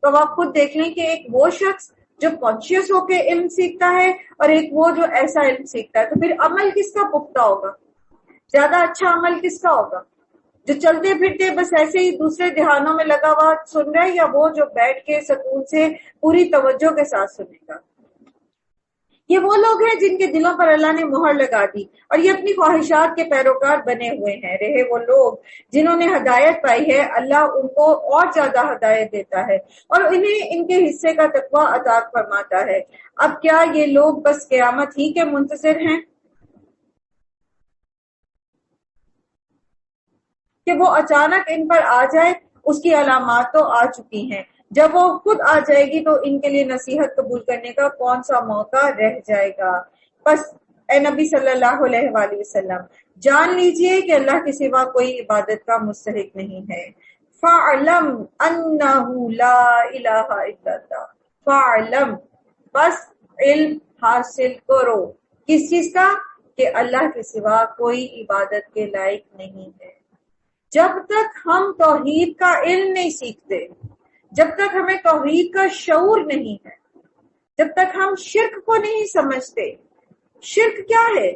تو آپ خود دیکھ لیں کہ ایک وہ شخص جو کانشیس ہو کے علم سیکھتا ہے اور ایک وہ جو ایسا علم سیکھتا ہے، تو پھر عمل کس کا پختہ ہوگا، زیادہ اچھا عمل کس کا ہوگا، جو چلتے پھرتے بس ایسے ہی دوسرے دھیانوں میں لگا ہوا سن رہا ہے، یا وہ جو بیٹھ کے سکون سے پوری توجہ کے ساتھ سنے گا۔ یہ وہ لوگ ہیں جن کے دلوں پر اللہ نے مہر لگا دی اور یہ اپنی خواہشات کے پیروکار بنے ہوئے ہیں۔ رہے وہ لوگ جنہوں نے ہدایت پائی ہے، اللہ ان کو اور زیادہ ہدایت دیتا ہے اور انہیں ان کے حصے کا تقویٰ عطا فرماتا ہے۔ اب کیا یہ لوگ بس قیامت ہی کے منتظر ہیں کہ وہ اچانک ان پر آ جائے؟ اس کی علامات تو آ چکی ہیں، جب وہ خود آ جائے گی تو ان کے لیے نصیحت قبول کرنے کا کون سا موقع رہ جائے گا۔ بس اے نبی صلی اللہ علیہ وآلہ وسلم جان لیجئے کہ اللہ کے سوا کوئی عبادت کا مستحق نہیں ہے۔ فَاعْلَمْ أَنَّهُ لَا إِلَٰهَ إِلَّا اللَّهُ فَاعْلَمْ بس علم حاصل کرو، کس چیز کا؟ کہ اللہ کے سوا کوئی عبادت کے لائق نہیں ہے۔ جب تک ہم توحید کا علم نہیں سیکھتے، جب تک ہمیں توحید کا شعور نہیں ہے، جب تک ہم شرک کو نہیں سمجھتے۔ شرک کیا ہے؟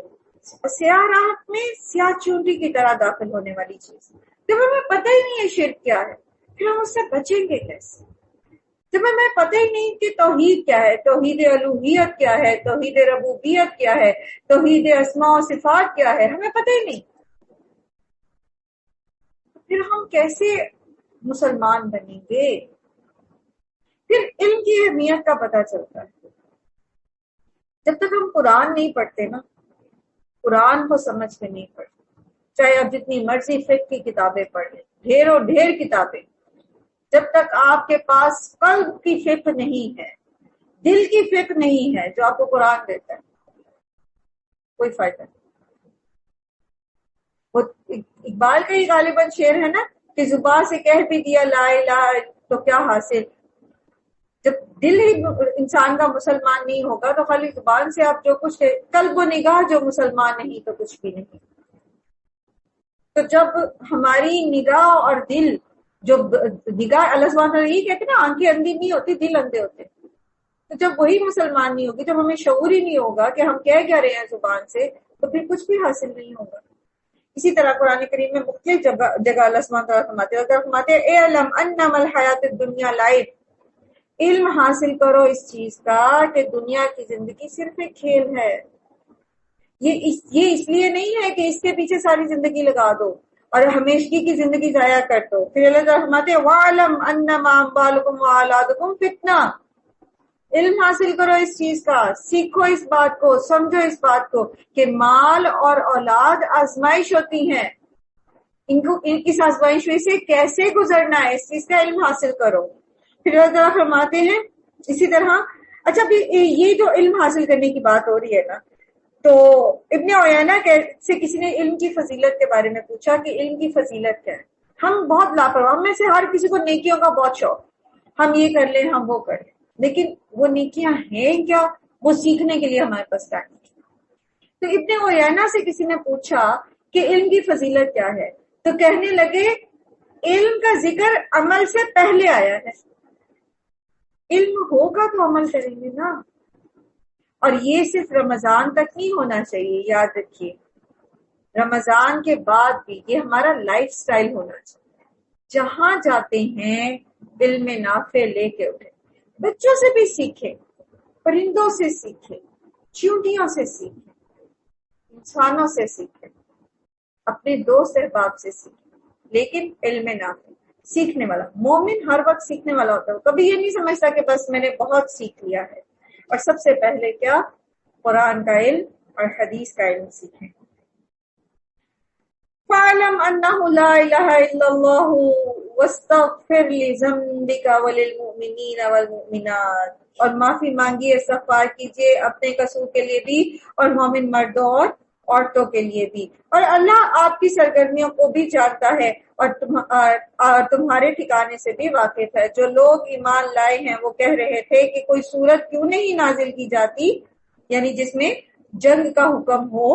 سیاہ راہ میں سیاہ چونٹی کی طرح داخل ہونے والی چیز۔ جب ہمیں پتہ ہی نہیں ہے شرک کیا ہے، پھر ہم اس سے بچیں گے کیسے؟ جب ہمیں پتہ ہی نہیں کہ توحید کیا ہے، توحید الوہیت کیا ہے، توحید ربوبیت کیا ہے، توحید اسماء و صفات کیا ہے، ہمیں پتہ ہی نہیں، پھر ہم کیسے مسلمان بنیں گے؟ پھر علم کی اہمیت کا پتہ چلتا ہے۔ جب تک ہم قرآن نہیں پڑھتے نا، قرآن کو سمجھ کے نہیں پڑھتے، چاہے آپ جتنی مرضی فقہ کی کتابیں پڑھ لیں، ڈھیروں ڈھیر کتابیں، جب تک آپ کے پاس قلب کی فقہ نہیں ہے، دل کی فقہ نہیں ہے جو آپ کو قرآن دیتا ہے، کوئی فائدہ نہیں۔ وہ اقبال کا ہی غالباً شعر ہے نا کہ زبان سے کہہ بھی دیا لا الہ تو کیا حاصل۔ جب دل ہی انسان کا مسلمان نہیں ہوگا تو خالی زبان سے آپ جو کچھ، قلب و نگاہ جو مسلمان نہیں تو کچھ بھی نہیں۔ تو جب ہماری نگاہ اور دل، جو نگاہ اللہ سبحانہ وتعالیٰ یہ کہتے ہیں نا آنکھیں اندھی نہیں ہوتی دل اندھے ہوتے، تو جب وہی مسلمان نہیں ہوگی، جب ہمیں شعور ہی نہیں ہوگا کہ ہم کہہ کیا رہے ہیں زبان سے، تو پھر کچھ بھی حاصل نہیں ہوگا۔ اسی طرح قرآن کریم میں مختلف جگہ اللہ سبحانہ تعالیٰ فرماتے ہیں اعلم انما الحیات الدنیا لعب، علم حاصل کرو اس چیز کا کہ دنیا کی زندگی صرف ایک کھیل ہے۔ یہ اس لیے نہیں ہے کہ اس کے پیچھے ساری زندگی لگا دو اور ہمیشگی کی زندگی ضائع کر دو۔ پھر اللہ تعالیٰ فرماتے ہیں وَاعْلَمْ أَنَّمَا أَمْوَالُكُمْ وَأَوْلَادُكُمْ فِتْنَةٌ، علم حاصل کرو اس چیز کا، سیکھو اس بات کو، سمجھو اس بات کو کہ مال اور اولاد آزمائش ہوتی ہیں، اس آزمائشوں سے کیسے گزرنا ہے اس چیز کا علم حاصل کرو۔ پھر اللہ تعالیٰ فرماتے ہیں اسی طرح، اچھا یہ جو علم حاصل کرنے کی بات ہو رہی ہے نا، تو ابن عیینہ سے کسی نے علم کی فضیلت کے بارے میں پوچھا کہ علم کی فضیلت کیا ہے۔ ہم بہت لاپرواہ میں سے ہر کسی کو نیکیوں کا بہت شوق، ہم یہ کر لیں ہم وہ کر لیں، لیکن وہ نیکیاں ہیں کیا، وہ سیکھنے کے لیے ہمارے پاس ٹائم نہیں۔ تو ابن عیینہ سے کسی نے پوچھا کہ علم کی فضیلت کیا ہے، تو کہنے لگے علم کا ذکر عمل سے پہلے آیا ہے، علم ہوگا تو عمل کریں گے نا۔ اور یہ صرف رمضان تک نہیں ہونا چاہیے، یاد رکھیے رمضان کے بعد بھی یہ ہمارا لائف سٹائل ہونا چاہیے۔ جہاں جاتے ہیں علم نافع لے کے اٹھے، بچوں سے بھی سیکھیں، پرندوں سے سیکھیں، چیونٹیوں سے سیکھیں، انسانوں سے سیکھیں، اپنے دوست احباب سے سیکھیں، لیکن علم نافع سیکھنے والا۔ مومن ہر وقت سیکھنے والا ہوتا ہے، کبھی یہ نہیں سمجھتا کہ بس میں نے بہت سیکھ لیا ہے۔ اور سب سے پہلے کیا، قرآن کا علم اور حدیث کا علم سیکھیں۔ فَاعْلَمْ أَنَّهُ لَا إِلَهَ إِلَّا اللَّهُ وَاسْتَغْفِرْ لِذَنبِكَ وَلِلْمُؤْمِنِينَ وَالْمُؤْمِنَاتِ، اور معافی مانگیے، استغفار کیجیے اپنے قصور کے لیے بھی اور مومن مردوں اور عورتوں کے لیے بھی۔ اور اللہ آپ کی سرگرمیوں کو بھی جانتا ہے اور تمہارے ٹھکانے سے بھی واقف ہے۔ جو لوگ ایمان لائے ہیں وہ کہہ رہے تھے کہ کوئی سورت کیوں نہیں نازل کی جاتی، یعنی جس میں جنگ کا حکم ہو،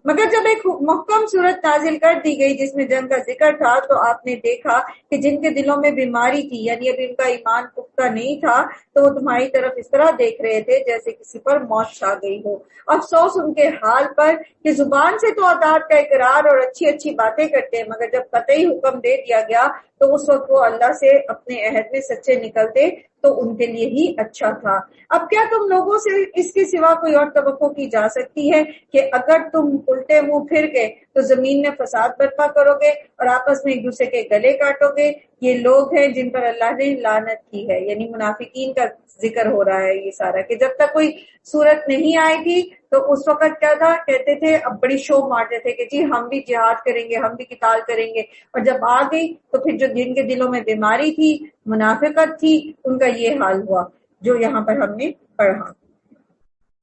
مگر جب ایک محکم صورت نازل کر دی گئی جس میں جنگ کا ذکر تھا، تو آپ نے دیکھا کہ جن کے دلوں میں بیماری تھی، یعنی اب ان کا ایمان پختہ نہیں تھا، تو وہ تمہاری طرف اس طرح دیکھ رہے تھے جیسے کسی پر موت چھا گئی ہو۔ افسوس ان کے حال پر کہ زبان سے تو اطاعت کا اقرار اور اچھی اچھی باتیں کرتے ہیں، مگر جب قطعی حکم دے دیا گیا تو اس وقت وہ اللہ سے اپنے عہد میں سچے نکلتے تو ان کے لیے ہی اچھا تھا۔ اب کیا تم لوگوں سے اس کے سوا کوئی اور توقع کی جا سکتی ہے کہ اگر تم الٹے منہ پھر گئے تو زمین میں فساد برپا کرو گے اور آپس میں ایک دوسرے کے گلے کاٹو گے؟ یہ لوگ ہیں جن پر اللہ نے لعنت کی ہے، یعنی منافقین کا ذکر ہو رہا ہے یہ سارا، کہ جب تک کوئی صورت نہیں آئے گی تو اس وقت کیا تھا، کہتے تھے، اب بڑی شو مارتے تھے کہ جی ہم بھی جہاد کریں گے، ہم بھی قتال کریں گے، اور جب آ گئی تو پھر جو جن کے دلوں میں بیماری تھی، منافقت تھی، ان کا یہ حال ہوا جو یہاں پر ہم نے پڑھا۔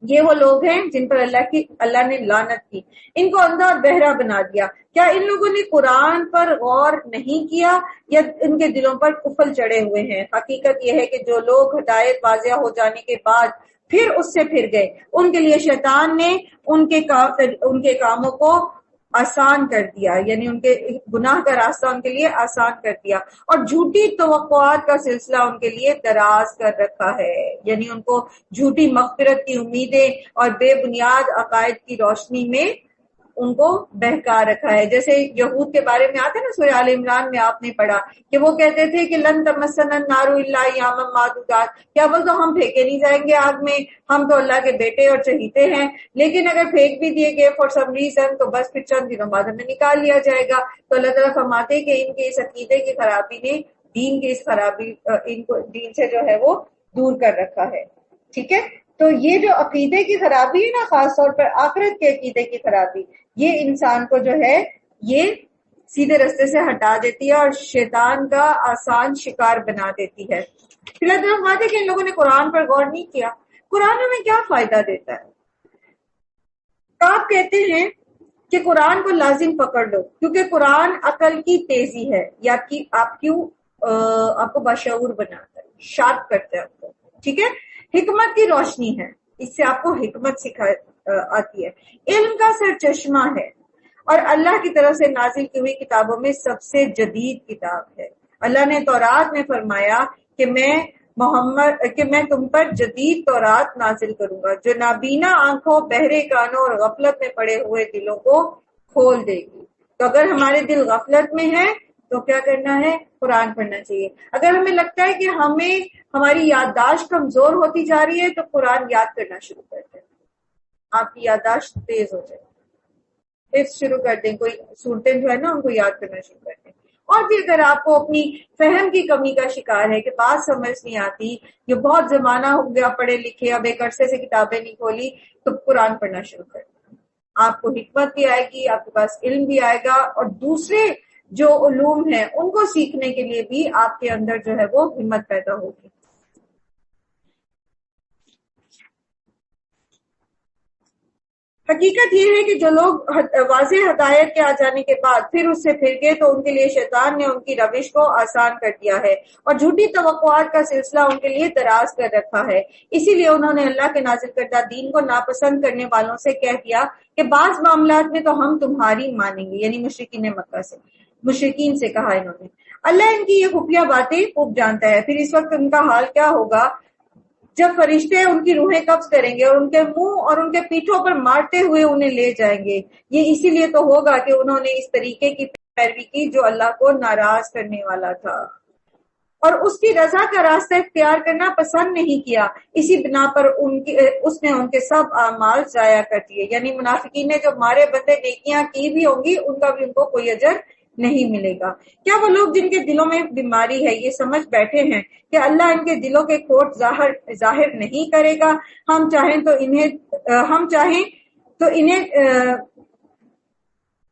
یہ وہ لوگ ہیں جن پر اللہ نے لعنت کی، ان کو اندھا اور بہرا بنا دیا۔ کیا ان لوگوں نے قرآن پر غور نہیں کیا یا ان کے دلوں پر قفل چڑھے ہوئے ہیں؟ حقیقت یہ ہے کہ جو لوگ ہدایت واضح ہو جانے کے بعد پھر اس سے پھر گئے، ان کے لیے شیطان نے ان کے کاموں کو آسان کر دیا، یعنی ان کے گناہ کا راستہ ان کے لیے آسان کر دیا، اور جھوٹی توقعات کا سلسلہ ان کے لیے دراز کر رکھا ہے، یعنی ان کو جھوٹی مغفرت کی امیدیں اور بے بنیاد عقائد کی روشنی میں ان کو بہکا رکھا ہے۔ جیسے یہود کے بارے میں آتا ہے نا سورہ آل عمران میں، آپ نے پڑھا کہ وہ کہتے تھے کہ لن تمسنا النار الا ایاما معدودات، کیا وہ تو ہم پھینکے نہیں جائیں گے آگ میں، ہم تو اللہ کے بیٹے اور چہیتے ہیں، لیکن اگر پھینک بھی دیے گئے فار سم ریزن تو بس پھر چند دنوں بعد ہمیں نکال لیا جائے گا۔ تو اللہ تعالیٰ فرماتے کہ ان کے اس عقیدے کی خرابی نے دین کے اس خرابی ان کو دین سے جو ہے وہ دور کر رکھا ہے۔ ٹھیک ہے، تو یہ جو عقیدے کی خرابی ہے نا، خاص طور پر آخرت کے عقیدے کی خرابی، یہ انسان کو جو ہے یہ سیدھے رستے سے ہٹا دیتی ہے اور شیطان کا آسان شکار بنا دیتی ہے۔ پھر اللہ فرماتے کہ ان لوگوں نے قرآن پر غور نہیں کیا۔ قرآن ہمیں کیا فائدہ دیتا ہے؟ آپ کہتے ہیں کہ قرآن کو لازم پکڑ لو کیونکہ قرآن عقل کی تیزی ہے، یا آپ کو باشعور بناتا ہے، شارپ کرتا ہے آپ کو، ٹھیک ہے، حکمت کی روشنی ہے، اس سے آپ کو حکمت آتی ہے، علم کا سرچشمہ ہے، اور اللہ کی طرف سے نازل کی ہوئی کتابوں میں سب سے جدید کتاب ہے۔ اللہ نے تورات میں فرمایا کہ میں محمد کہ میں تم پر جدید تورات نازل کروں گا جو نابینا آنکھوں، بہرے کانوں اور غفلت میں پڑے ہوئے دلوں کو کھول دے گی۔ تو اگر ہمارے دل غفلت میں ہے تو کیا کرنا ہے؟ قرآن پڑھنا چاہیے۔ اگر ہمیں لگتا ہے کہ ہماری یادداشت کمزور ہوتی جا رہی ہے تو قرآن یاد کرنا شروع کر دیں، آپ کی یادداشت تیز ہو جائے، حفظ شروع کر دیں، کوئی صورتیں جو ہے نا ان کو یاد کرنا شروع کر دیں۔ اور بھی اگر آپ کو اپنی فہم کی کمی کا شکار ہے کہ بات سمجھ نہیں آتی، جو بہت زمانہ ہو گیا پڑھے لکھے، اب ایک عرصے سے کتابیں نہیں کھولی، تو قرآن پڑھنا شروع کر دیں۔ آپ کو حکمت بھی آئے گی، آپ کے پاس علم بھی آئے گا، اور دوسرے جو علوم ہیں ان کو سیکھنے کے لیے بھی آپ کے اندر جو ہے وہ ہمت پیدا ہوگی۔ حقیقت یہ ہے کہ جو لوگ واضح ہدایت کے آ جانے کے بعد پھر اس سے پھر گئے تو ان کے لیے شیطان نے ان کی روش کو آسان کر دیا ہے اور جھوٹی توقعات کا سلسلہ ان کے لیے دراز کر رکھا ہے۔ اسی لیے انہوں نے اللہ کے نازل کردہ دین کو ناپسند کرنے والوں سے کہہ دیا کہ بعض معاملات میں تو ہم تمہاری مانیں گے، یعنی مشرکین سے کہا انہوں نے۔ اللہ ان کی یہ خفیہ باتیں خوب جانتا ہے۔ پھر اس وقت ان کا حال کیا ہوگا جب فرشتے ان کی روحیں قبض کریں گے اور ان کے منہ اور ان کے پیٹھوں پر مارتے ہوئے انہیں لے جائیں گے۔ یہ اسی لیے تو ہوگا کہ انہوں نے اس طریقے کی پیروی کی جو اللہ کو ناراض کرنے والا تھا اور اس کی رضا کا راستہ اختیار کرنا پسند نہیں کیا۔ اسی بنا پر اس نے ان کے سب اعمال ضائع کر دیے، یعنی منافقین نے جو مارے بندے نیکیاں کی بھی ہوں گی ان کا بھی ان کو کوئی اجر نہیں ملے گا۔ کیا وہ لوگ جن کے دلوں میں بیماری ہے یہ سمجھ بیٹھے ہیں کہ اللہ ان کے دلوں کے کھوٹ ظاہر نہیں کرے گا؟ ہم چاہیں تو انہیں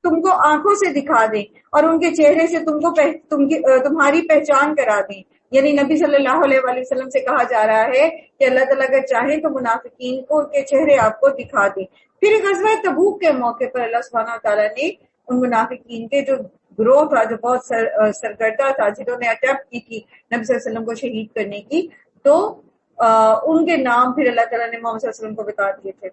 تم کو آنکھوں سے دکھا دیں اور ان کے چہرے سے تمہاری پہچان کرا دیں، یعنی نبی صلی اللہ علیہ وآلہ وسلم سے کہا جا رہا ہے کہ اللہ تعالیٰ اگر چاہیں تو منافقین کو ان کے چہرے آپ کو دکھا دیں۔ پھر غزوہ تبوک کے موقع پر اللہ سبحانہ وتعالیٰ نے ان منافقین کے جو گروہ تھا جو بہت سرگردہ تھا، جنہوں نے اٹیمپٹ کی تھی نبی صلی اللہ علیہ وسلم کو شہید کرنے کی، تو ان کے نام پھر اللہ تعالیٰ نے محمد صلی اللہ علیہ وسلم کو بتا دیے تھے۔